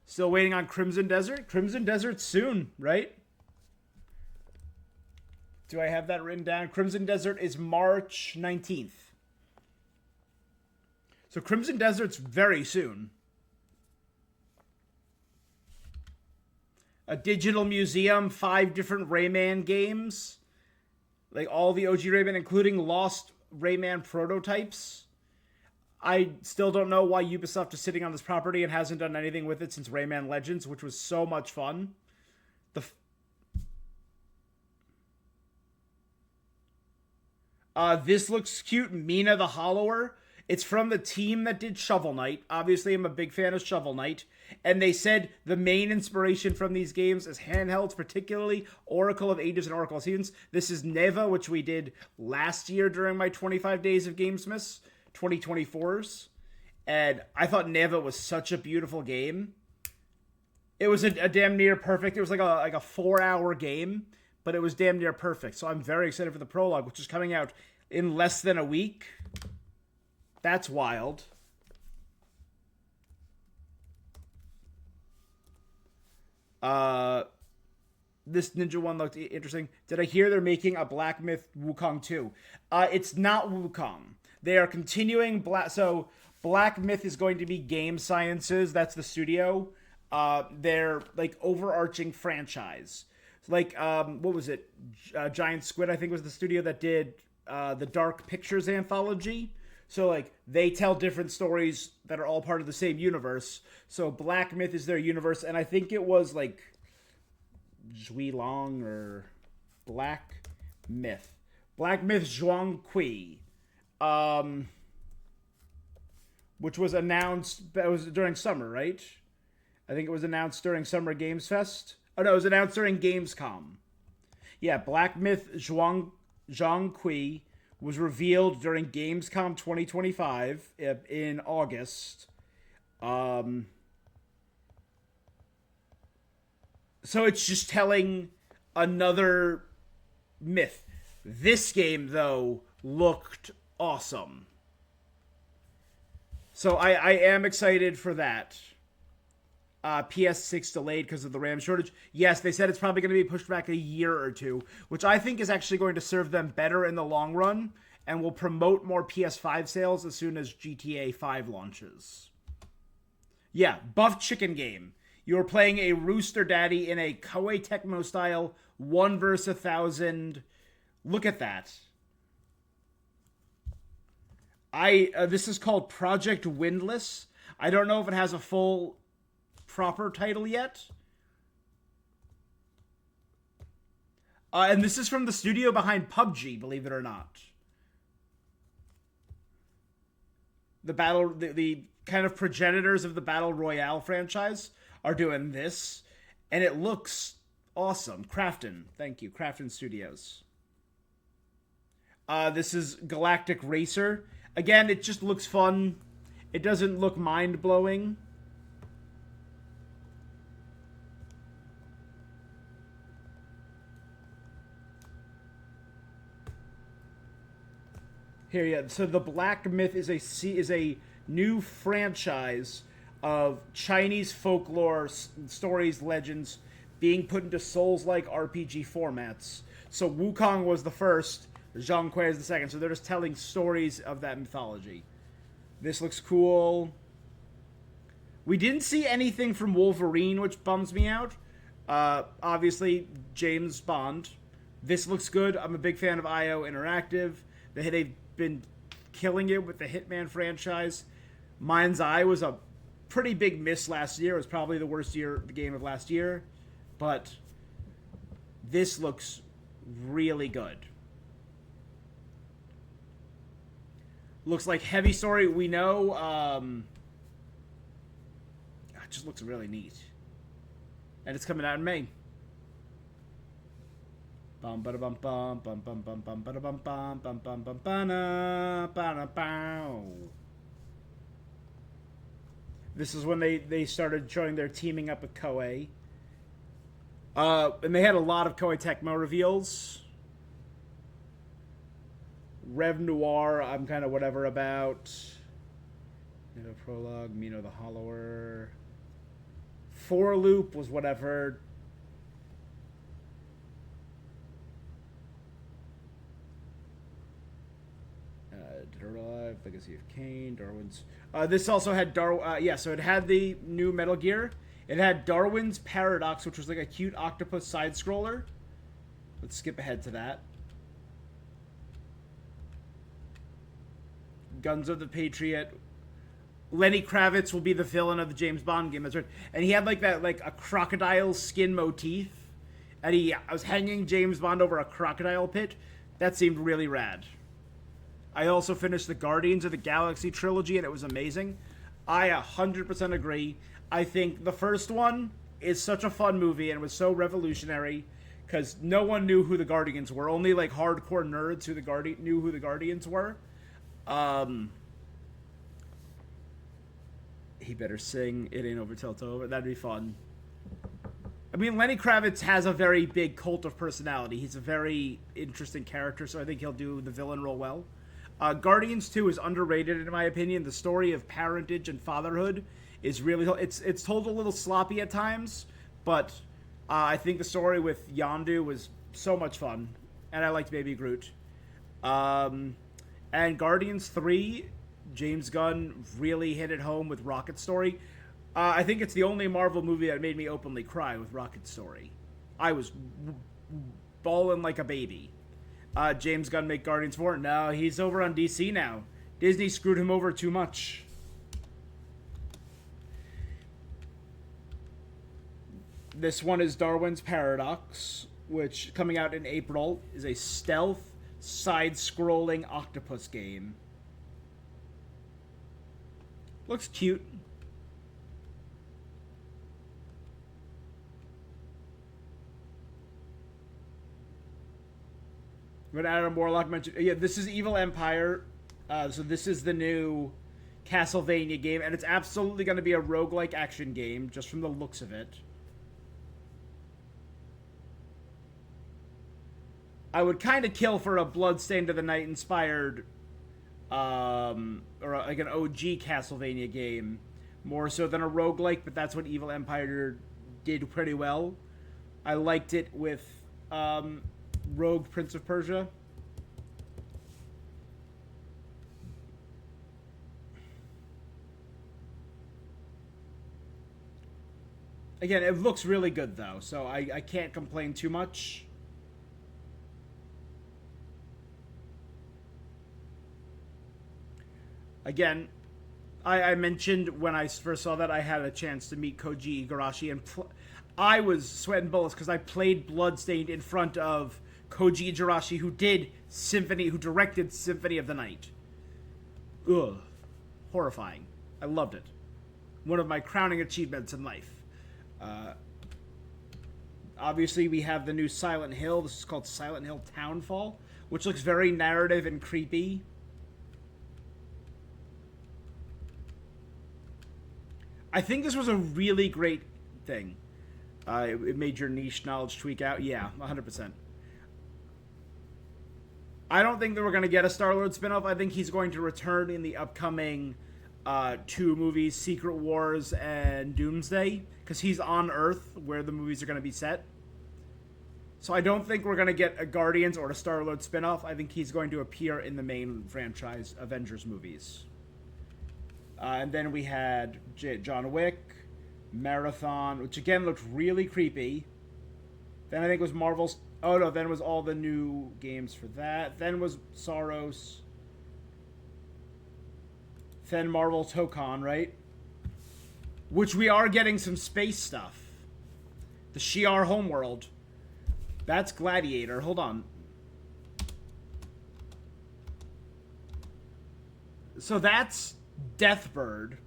Speaker 1: Still waiting on Crimson Desert? Crimson Desert soon, right? Do I have that written down? Crimson Desert is March 19th. So Crimson Desert's very soon. A digital museum, 5 different Rayman games. Like all the OG Rayman, including lost Rayman prototypes. I still don't know why Ubisoft is sitting on this property and hasn't done anything with it since Rayman Legends, which was so much fun. This looks cute. Mina the Hollower. It's from the team that did Shovel Knight. Obviously, I'm a big fan of Shovel Knight. And they said the main inspiration from these games is handhelds, particularly Oracle of Ages and Oracle of Seasons. This is Neva, which we did last year during my 25 Days of Gamesmas, 2024's. And I thought Neva was such a beautiful game. It was a damn near perfect. It was like a 4-hour game, but it was damn near perfect. So I'm very excited for the prologue, which is coming out in less than a week. That's wild. This ninja one looked interesting. Did I hear they're making a Black Myth Wukong 2? It's not Wukong. They are continuing So Black Myth is going to be Game Sciences. That's the studio. Their like overarching franchise. Like what was it? Giant Squid, I think, was the studio that did the Dark Pictures anthology. So like they tell different stories that are all part of the same universe. So Black Myth is their universe, and I think it was like Zhui Long or Black Myth Zhuang Kui, which was announced. It was during summer, right? I think it was announced during Summer Games Fest. Oh no, it was announced during Gamescom. Yeah, Black Myth Zhuang Kui was revealed during Gamescom 2025 in August. So it's just telling another myth. This game, though, looked awesome. So I am excited for that. PS6 delayed because of the RAM shortage. Yes, they said it's probably going to be pushed back a year or two, which I think is actually going to serve them better in the long run and will promote more PS5 sales as soon as GTA 5 launches. Yeah, Buff Chicken Game. You're playing a Rooster Daddy in a Koei Tecmo style 1 vs. 1,000. Look at that. This is called Project Windless. I don't know if it has a full proper title yet. And this is from the studio behind PUBG, believe it or not. The kind of progenitors of the Battle Royale franchise are doing this, and it looks awesome. Krafton, thank you, Krafton Studios. This is Galactic Racer. Again, it just looks fun. It doesn't look mind-blowing. Here, yeah. So the Black Myth is a new franchise of Chinese folklore stories, legends being put into Souls-like RPG formats. So Wukong was the first, Zhang Kui is the second. So they're just telling stories of that mythology. This looks cool. We didn't see anything from Wolverine, which bums me out. Obviously, James Bond. This looks good. I'm a big fan of IO Interactive. They've been killing it with the Hitman franchise. Mind's Eye was a pretty big miss last year. It was probably the worst game of last year. But this looks really good. Looks like heavy story. We know. It just looks really neat. And it's coming out in May. Bum ba bum bum bum bum bum bum ba bum bum bum bum bum ba. This is when they started showing their teaming up with Koei. And they had a lot of Koei Tecmo reveals. Rev Noir, I'm kind of whatever about. Nintendo Prologue, Mino the Hollower. For Loop was whatever. Dead or Alive, Legacy of Kain, Darwin's. This also had so it had the new Metal Gear. It had Darwin's Paradox, which was like a cute octopus side scroller. Let's skip ahead to that. Guns of the Patriot. Lenny Kravitz will be the villain of the James Bond game. That's right. And he had like a crocodile skin motif. And I was hanging James Bond over a crocodile pit. That seemed really rad. I also finished the Guardians of the Galaxy trilogy, and it was amazing. I 100% agree. I think the first one is such a fun movie and was so revolutionary because no one knew who the Guardians were. Only like hardcore nerds who knew who the Guardians were. He better sing "It Ain't Over Till It's Over." That'd be fun. I mean, Lenny Kravitz has a very big cult of personality. He's a very interesting character, so I think he'll do the villain role well. Guardians 2 is underrated in my opinion. The story of parentage and fatherhood is really... It's told a little sloppy at times, but I think the story with Yondu was so much fun, and I liked Baby Groot. And Guardians 3, James Gunn really hit it home with Rocket Story. I think it's the only Marvel movie that made me openly cry with Rocket Story. I was bawling like a baby. James Gunn make Guardians 4? No, he's over on DC now. Disney screwed him over too much. This one is Darwin's Paradox, which, coming out in April, is a stealth, side-scrolling octopus game. Looks cute. What Adam Warlock mentioned. Yeah, this is Evil Empire. So this is the new Castlevania game, and it's absolutely going to be a roguelike action game, just from the looks of it. I would kind of kill for a Bloodstained of the Night inspired, or like an OG Castlevania game, more so than a roguelike, but that's what Evil Empire did pretty well. I liked it with, Rogue Prince of Persia. Again, it looks really good though, so I can't complain too much. Again, I mentioned when I first saw that I had a chance to meet Koji Igarashi, and I was sweating bullets because I played Bloodstained in front of Koji Igarashi, who directed Symphony of the Night. Ugh. Horrifying. I loved it. One of my crowning achievements in life. Obviously, we have the new Silent Hill. This is called Silent Hill Townfall, which looks very narrative and creepy. I think this was a really great thing. It made your niche knowledge tweak out. Yeah, 100%. I don't think that we're going to get a Star-Lord spinoff. I think he's going to return in the upcoming 2 movies, Secret Wars and Doomsday, because he's on Earth, where the movies are going to be set. So I don't think we're going to get a Guardians or a Star-Lord spinoff. I think he's going to appear in the main franchise Avengers movies. And then we had John Wick, Marathon, which again looked really creepy. Then I think it was Marvel's... Oh no, then it was all the new games for that. Then was Saros. Then Marvel's Tokon, right? Which we are getting some space stuff. The Shi'ar homeworld. That's Gladiator. Hold on. So that's Deathbird,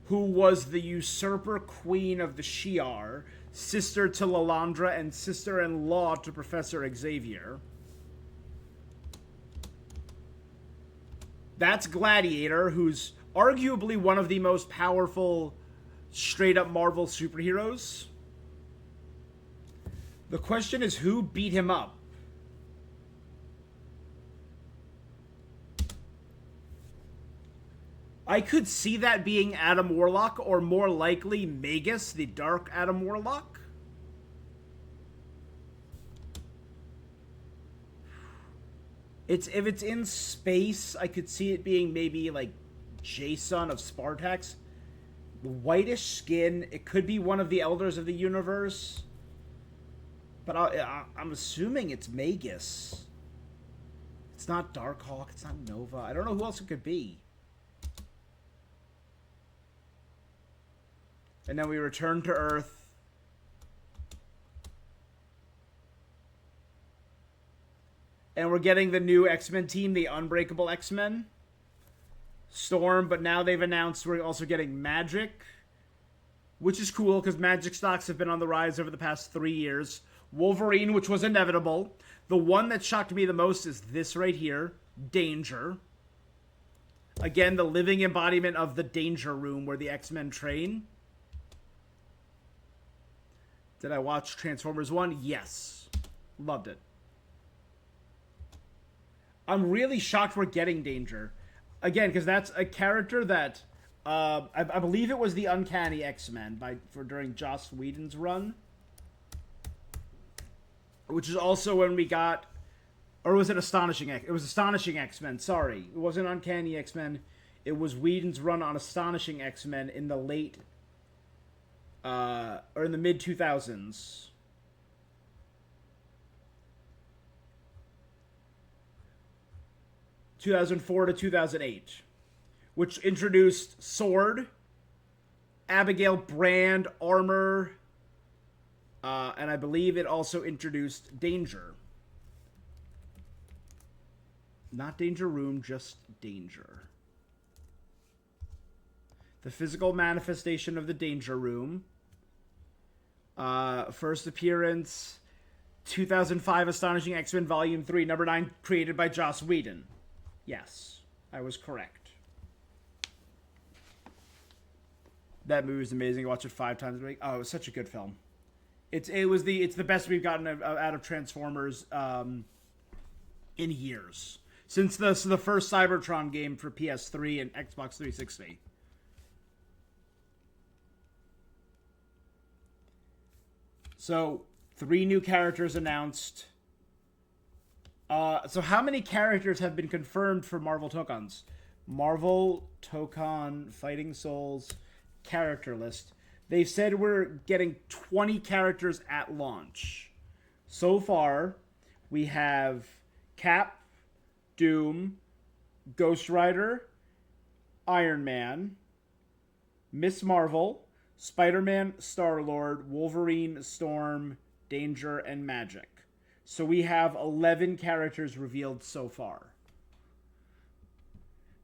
Speaker 1: who was the usurper queen of the Shi'ar, sister to Lilandra and sister-in-law to Professor Xavier. That's Gladiator, who's arguably one of the most powerful straight-up Marvel superheroes. The question is, who beat him up? I could see that being Adam Warlock, or more likely Magus, the Dark Adam Warlock. If it's in space, I could see it being maybe like Jason of Spartax. Whitish skin. It could be one of the Elders of the Universe. But I'm assuming it's Magus. It's not Darkhawk. It's not Nova. I don't know who else it could be. And then we return to Earth. And we're getting the new X-Men team, the Unbreakable X-Men. Storm, but now they've announced we're also getting Magic, which is cool because Magic stocks have been on the rise over the past 3 years. Wolverine, which was inevitable. The one that shocked me the most is this right here, Danger. Again, the living embodiment of the Danger Room where the X-Men train. Did I watch Transformers 1? Yes. Loved it. I'm really shocked we're getting Danger. Again, because that's a character that I believe it was the Uncanny X-Men during Joss Whedon's run, which is also when we got, or was it Astonishing X? It was Astonishing X-Men. Sorry, it wasn't Uncanny X-Men. It was Whedon's run on Astonishing X-Men in the late or in the mid 2000s. (2004 to 2008), which introduced Sword, Abigail Brand, Armor, and I believe it also introduced Danger. Not Danger Room, just Danger. The physical manifestation of the Danger Room. First appearance, 2005 Astonishing X-Men Volume 3, number 9, created by Joss Whedon. Yes, I was correct. That movie is amazing. I watched it 5 times a week. Oh, it was such a good film. It's the best we've gotten out of Transformers in years. Since the first Cybertron game for PS3 and Xbox 360. So, 3 new characters announced. So how many characters have been confirmed for Marvel Tokens? Marvel Tokon Fighting Souls character list. They've said we're getting 20 characters at launch. So far, we have Cap, Doom, Ghost Rider, Iron Man, Miss Marvel, Spider-Man, Star-Lord, Wolverine, Storm, Danger, and Magic. So we have 11 characters revealed so far.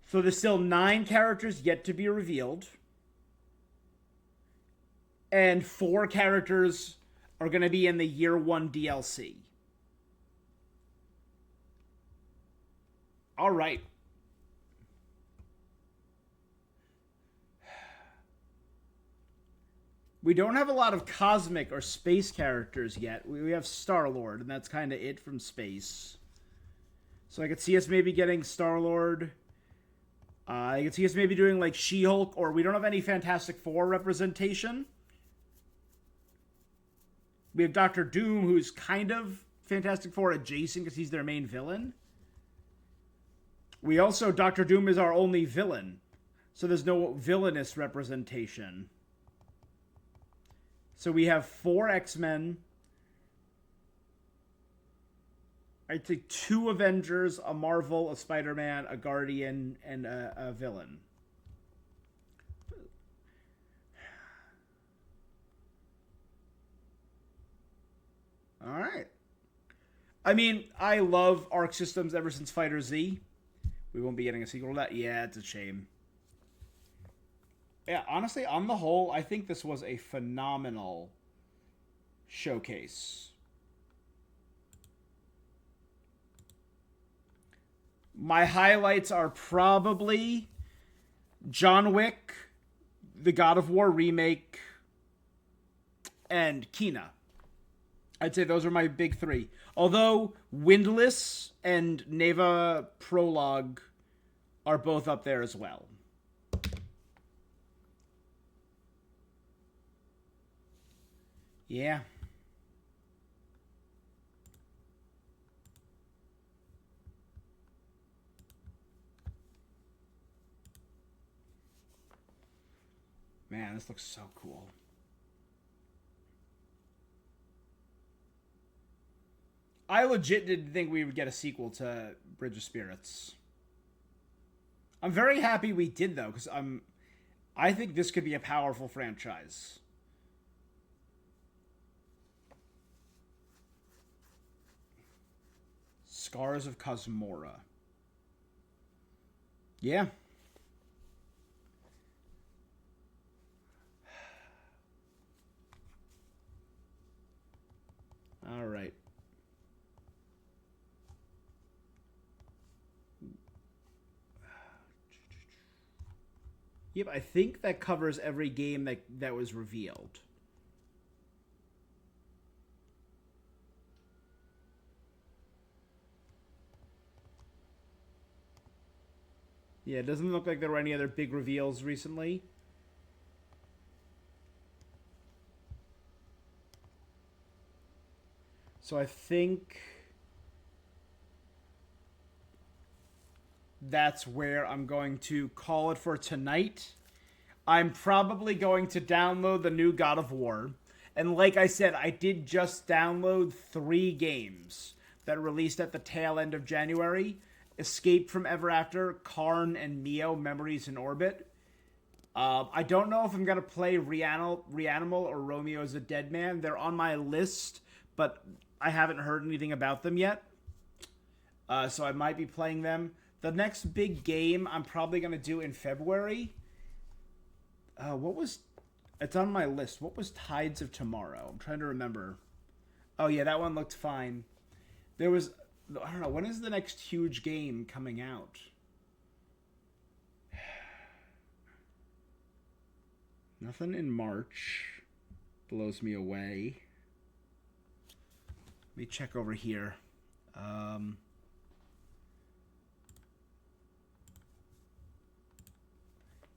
Speaker 1: So there's still 9 characters yet to be revealed. And 4 characters are going to be in the Year 1 DLC. All right. We don't have a lot of cosmic or space characters yet. We have Star-Lord, and that's kind of it from space. So I could see us maybe getting Star-Lord. I could see us maybe doing like She-Hulk, or we don't have any Fantastic Four representation. We have Doctor Doom, who's kind of Fantastic Four adjacent because he's their main villain. We also, Doctor Doom is our only villain. So there's no villainous representation. So we have 4 X-Men. I'd say 2 Avengers, a Marvel, a Spider-Man, a Guardian, and a villain. All right. I mean, I love Arc Systems ever since Fighter Z. We won't be getting a sequel to that. Yeah, it's a shame. Yeah, honestly, on the whole, I think this was a phenomenal showcase. My highlights are probably John Wick, the God of War remake, and Kena. I'd say those are my big 3. Although Windless and Neva Prologue are both up there as well. Yeah. Man, this looks so cool. I legit didn't think we would get a sequel to Bridge of Spirits. I'm very happy we did, though, because I think this could be a powerful franchise. Scars of Cosmora. Yeah. All right. Yep, I think that covers every game that was revealed. Yeah, it doesn't look like there were any other big reveals recently. So I think that's where I'm going to call it for tonight. I'm probably going to download the new God of War. And like I said, I did just download 3 games that released at the tail end of January. Escape from Ever After, Karn, and Neo, Memories in Orbit. I don't know if I'm going to play Reanimal or Romeo as a Dead Man. They're on my list, but I haven't heard anything about them yet. So I might be playing them. The next big game I'm probably going to do in February. It's on my list. What was Tides of Tomorrow? I'm trying to remember. Oh yeah, that one looked fine. There was, I don't know, when is the next huge game coming out? Nothing in March. Blows me away. Let me check over here.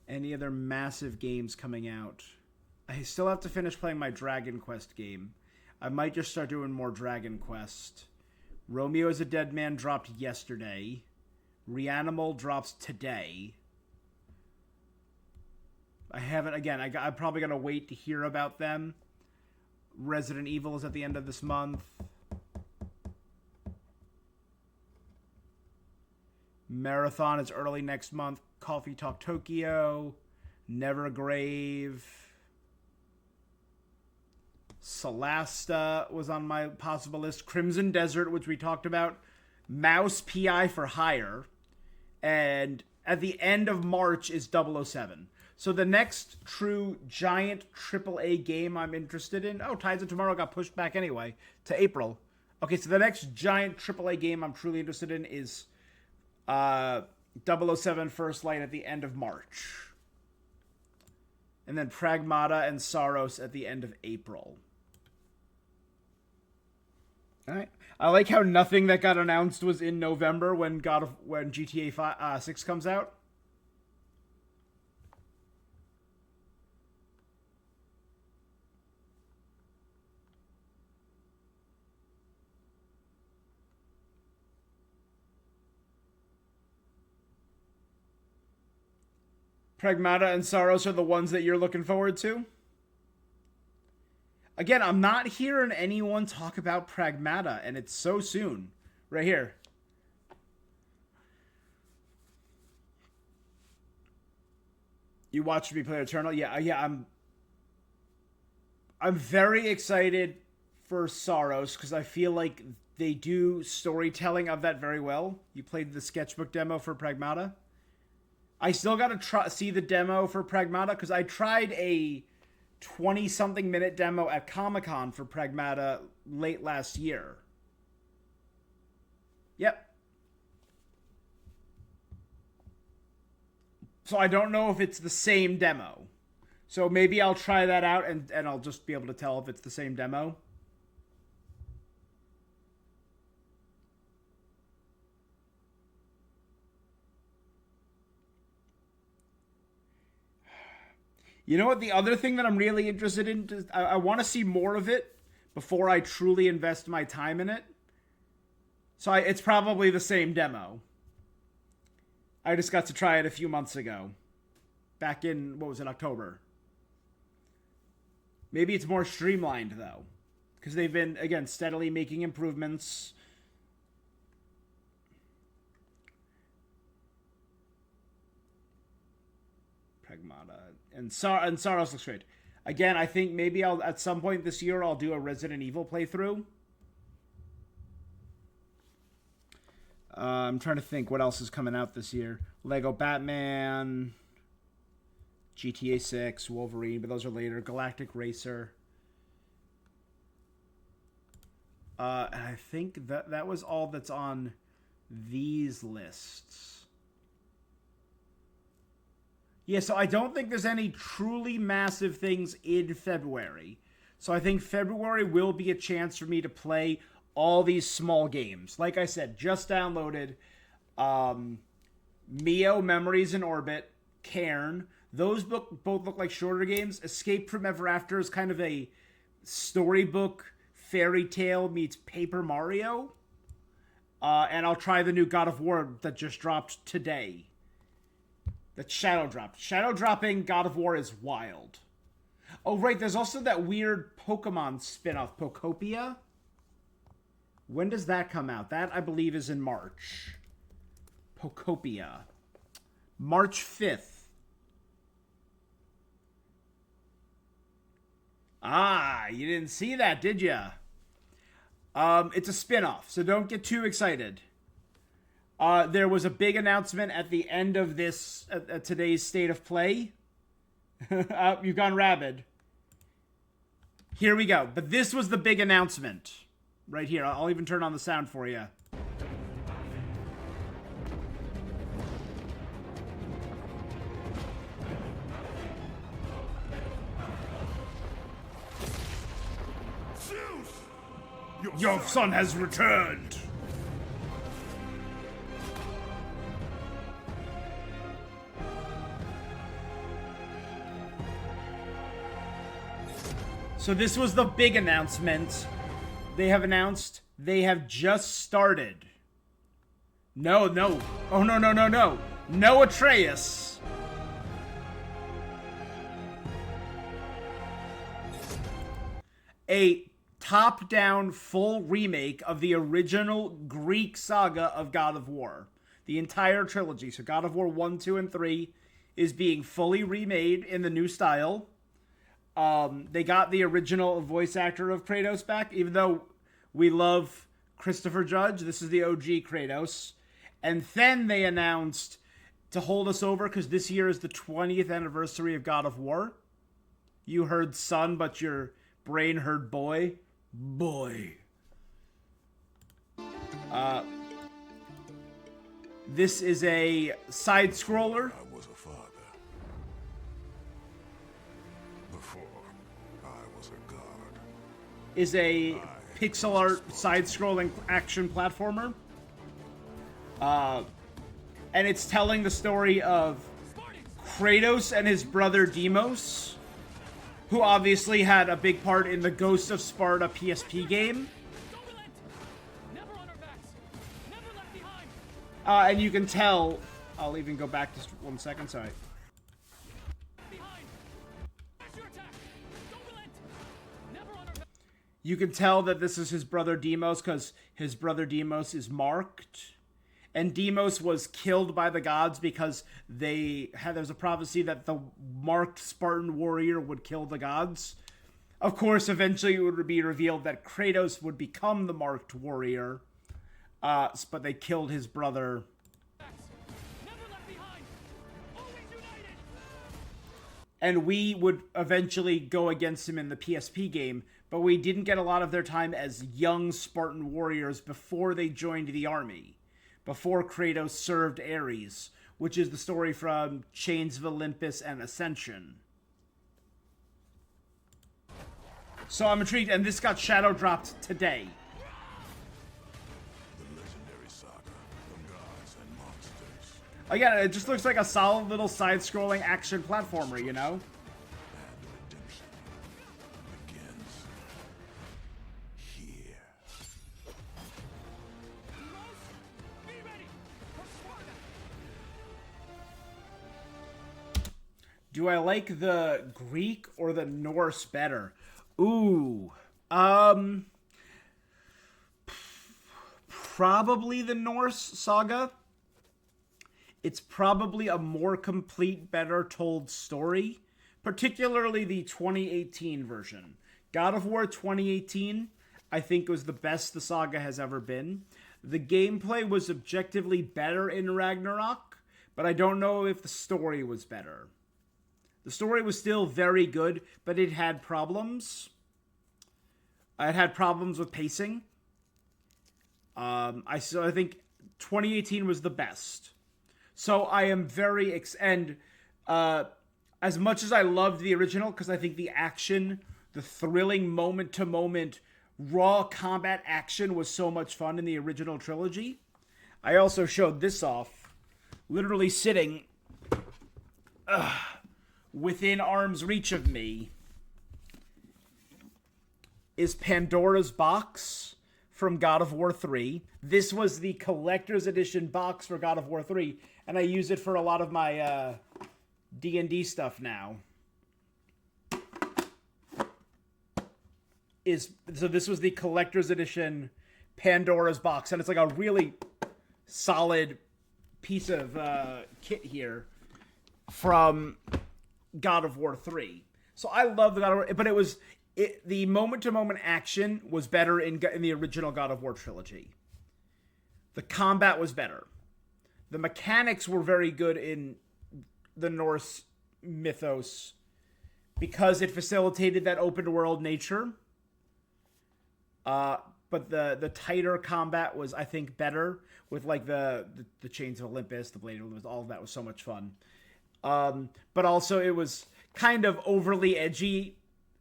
Speaker 1: Any other massive games coming out? I still have to finish playing my Dragon Quest game. I might just start doing more Dragon Quest. Romeo as a Dead Man dropped yesterday. Reanimal drops today. I haven't, again, I'm probably going to wait to hear about them. Resident Evil is at the end of this month. Marathon is early next month. Coffee Talk Tokyo. Nevergrave. Solasta was on my possible list. Crimson Desert, which we talked about. Mouse PI for Hire. And at the end of March is 007. So the next true giant AAA game I'm interested in... Oh, Tides of Tomorrow got pushed back anyway to April. Okay, so the next giant AAA game I'm truly interested in is 007 First Light at the end of March. And then Pragmata and Saros at the end of April. All right. I like how nothing that got announced was in November when GTA 6 comes out. Pragmata and Saros are the ones that you're looking forward to? Again, I'm not hearing anyone talk about Pragmata, and it's so soon. Right here. You watched me play Eternal? Yeah, I'm very excited for Saros, because I feel like they do storytelling of that very well. You played the sketchbook demo for Pragmata? I still got to see the demo for Pragmata, because I tried a 20-something minute demo at Comic-Con for Pragmata late last year. Yep. So I don't know if it's the same demo. So maybe I'll try that out, and I'll just be able to tell if it's the same demo. You know what? The other thing that I'm really interested in, I want to see more of it before I truly invest my time in it. So it's probably the same demo. I just got to try it a few months ago. Back in, what was it, October? Maybe it's more streamlined, though. Because they've been, again, steadily making improvements. Pragmata. And Saros looks great. Again, I think maybe at some point this year I'll do a Resident Evil playthrough. I'm trying to think what else is coming out this year. Lego Batman, GTA 6, Wolverine, but those are later. Galactic Racer. And I think that was all that's on these lists. Yeah, so I don't think there's any truly massive things in February. So I think February will be a chance for me to play all these small games. Like I said, just downloaded Mio, Memories in Orbit, Cairn. Those both look like shorter games. Escape from Ever After is kind of a storybook fairy tale meets Paper Mario. And I'll try the new God of War that just dropped today. That Shadow dropped. Shadow dropping God of War is wild. Oh, right. There's also that weird Pokemon spin-off, Pokopia. When does that come out? That, I believe, is in March. Pokopia. March 5th. Ah, you didn't see that, did ya? It's a spin-off, so don't get too excited. There was a big announcement at the end of this, today's State of Play. You've gone rabid. Here we go. But this was the big announcement. Right here. I'll even turn on the sound for you. Your son has returned. So this was the big announcement. They have announced they have just started. No. Oh, no. No Atreus. A top-down full remake of the original Greek saga of God of War. The entire trilogy. So God of War 1, 2, and 3 is being fully remade in the new style. They got the original voice actor of Kratos back, even though we love Christopher Judge. This is the OG Kratos. And then they announced, to hold us over, because this year is the 20th anniversary of God of War. You heard son, but your brain heard boy. Boy. This is a side-scroller.
Speaker 3: I was a father. Before I was a god.
Speaker 1: Is a pixel art side-scrolling action platformer. And it's telling the story of Kratos and his brother Deimos, who obviously had a big part in the Ghost of Sparta PSP game. And you can tell, I'll even go back just 1 second, sorry. You can tell that this is his brother Deimos because his brother Deimos is marked. And Deimos was killed by the gods because there's a prophecy that the marked Spartan warrior would kill the gods. Of course, eventually it would be revealed that Kratos would become the marked warrior. But they killed his brother. And we would eventually go against him in the PSP game, but we didn't get a lot of their time as young Spartan warriors before they joined the army. Before Kratos served Ares, which is the story from Chains of Olympus and Ascension. So I'm intrigued, and this got shadow dropped today. Again, it just looks like a solid little side-scrolling action platformer, you know? Do I like the Greek or the Norse better? Ooh. Probably the Norse saga. It's probably a more complete, better told story. Particularly the 2018 version. God of War 2018, I think, was the best the saga has ever been. The gameplay was objectively better in Ragnarok, but I don't know if the story was better. The story was still very good, but it had problems. It had problems with pacing. I think 2018 was the best. So I am very as much as I loved the original, because I think the action, the thrilling moment-to-moment raw combat action was so much fun in the original trilogy. I also showed this off, literally sitting within arm's reach of me is Pandora's Box from God of War 3. This was the collector's edition box for God of War 3, and I use it for a lot of my D&D stuff now. So this was the collector's edition Pandora's Box, and it's like a really solid piece of kit here from God of War 3. So I love the God of War, but the moment-to-moment action was better in the original God of War trilogy. The combat was better. The mechanics were very good in the Norse mythos because it facilitated that open-world nature. But the tighter combat was, I think, better with like the Chains of Olympus, the Blade of Olympus, all of that was so much fun. But also it was kind of overly edgy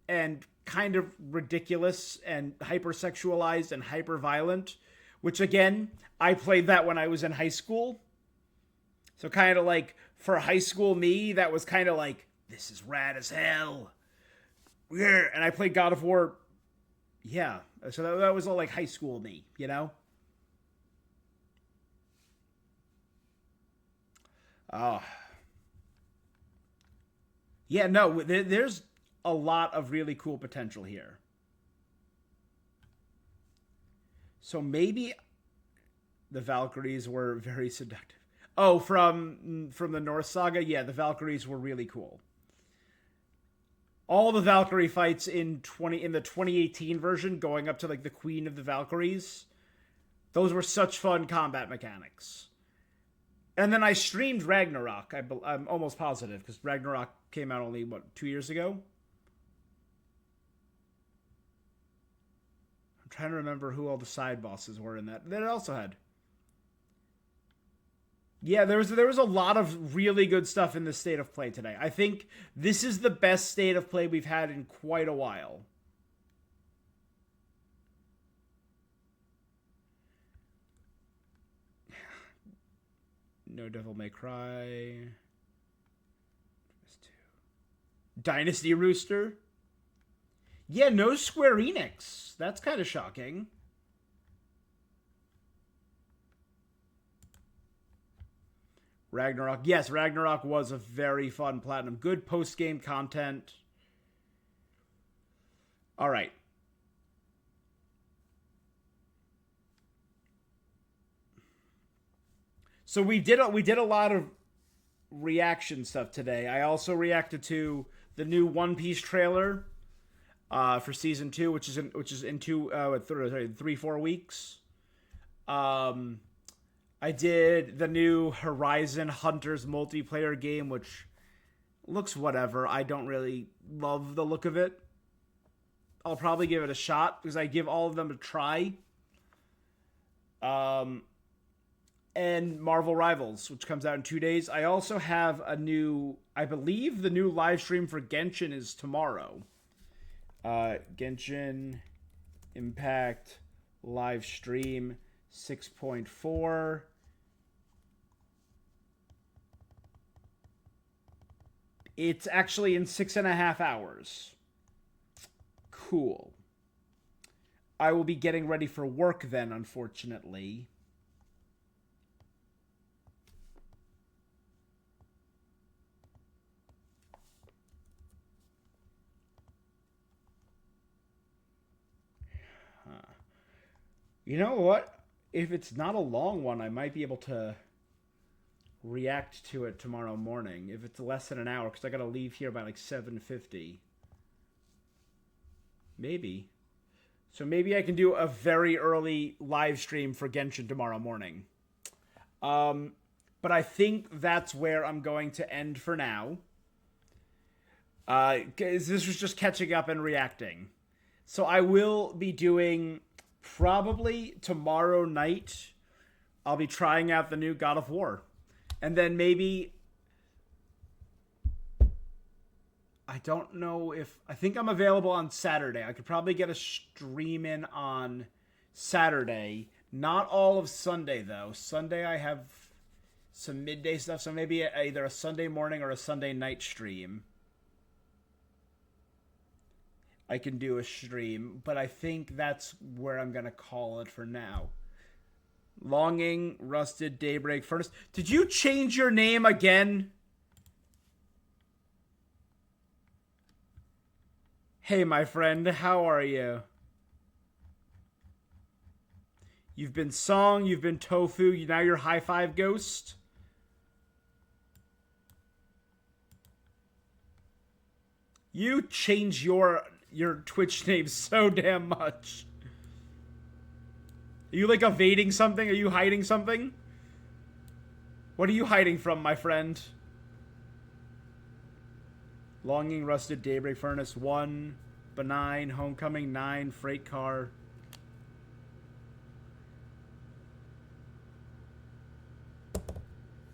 Speaker 1: and kind of ridiculous and hypersexualized and hyper-violent, which again, I played that when I was in high school. So kind of like, for high school me, that was kind of like, this is rad as hell. Yeah. And I played God of War. Yeah. So that was all like high school me, you know? Oh. Yeah, no, there's a lot of really cool potential here. So maybe the Valkyries were very seductive. Oh, from the Norse saga? Yeah, the Valkyries were really cool. All the Valkyrie fights in the 2018 version, going up to like the Queen of the Valkyries, those were such fun combat mechanics. And then I streamed Ragnarok. I'm almost positive, because Ragnarok came out only, 2 years ago? I'm trying to remember who all the side bosses were in that. That it also had. Yeah, there was a lot of really good stuff in the state of play today. I think this is the best state of play we've had in quite a while. No Devil May Cry. Dynasty Rooster. Yeah, no Square Enix. That's kind of shocking. Ragnarok. Yes, Ragnarok was a very fun platinum. Good post-game content. All right. So we did a lot of reaction stuff today. I also reacted to the new One Piece trailer for season 2, which is in 3-4 weeks. I did the new Horizon Hunters multiplayer game, which looks whatever. I don't really love the look of it. I'll probably give it a shot because I give all of them a try. And Marvel Rivals, which comes out in 2 days. I also have I believe the new live stream for Genshin is tomorrow. Genshin Impact live stream 6.4. It's actually in 6.5 hours. Cool. I will be getting ready for work then, unfortunately. You know what? If it's not a long one, I might be able to react to it tomorrow morning. If it's less than an hour, because I got to leave here by like 7:50. Maybe. So maybe I can do a very early live stream for Genshin tomorrow morning. But I think that's where I'm going to end for now. This was just catching up and reacting. So I will be doing, probably tomorrow night, I'll be trying out the new God of War. And then maybe, I don't know if, I think I'm available on Saturday. I could probably get a stream in on Saturday. Not all of Sunday, though. Sunday I have some midday stuff, so maybe either a Sunday morning or a Sunday night stream. I can do a stream, but I think that's where I'm going to call it for now. Longing, Rusted, Daybreak, Furnace. Did you change your name again? Hey, my friend, how are you? You've been Song, you've been Tofu, now you're High Five Ghost. You change your Twitch name so damn much. Are you like evading something? Are you hiding something? What are you hiding from, my friend? Longing, Rusted, Daybreak, Furnace, 1, Benign, Homecoming, 9, Freight Car.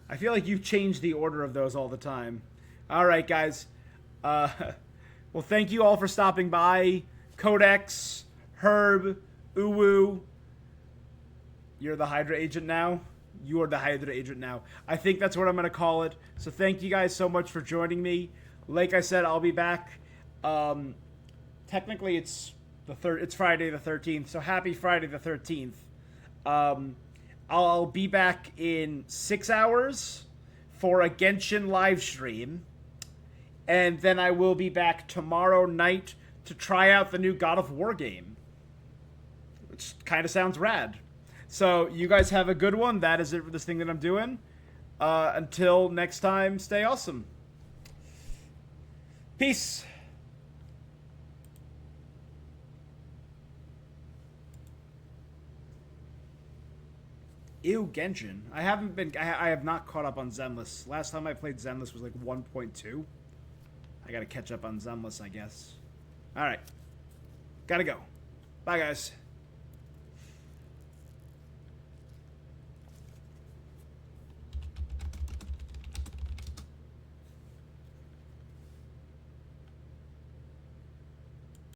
Speaker 1: I feel like you've changed the order of those all the time. Alright, guys. Well, thank you all for stopping by. Codex, Herb, Uwu. You're the Hydra agent now? You are the Hydra agent now. I think that's what I'm going to call it. So thank you guys so much for joining me. Like I said, I'll be back. Technically, it's Friday the 13th, so happy Friday the 13th. I'll be back in 6 hours for a Genshin live stream. And then I will be back tomorrow night to try out the new God of War game. Which kind of sounds rad. So, you guys have a good one. That is it for this thing that I'm doing. Until next time, stay awesome. Peace. Ew, Genshin. I have not caught up on Zenless. Last time I played Zenless was like 1.2. I gotta catch up on Zenless, I guess. Alright. Gotta go. Bye, guys.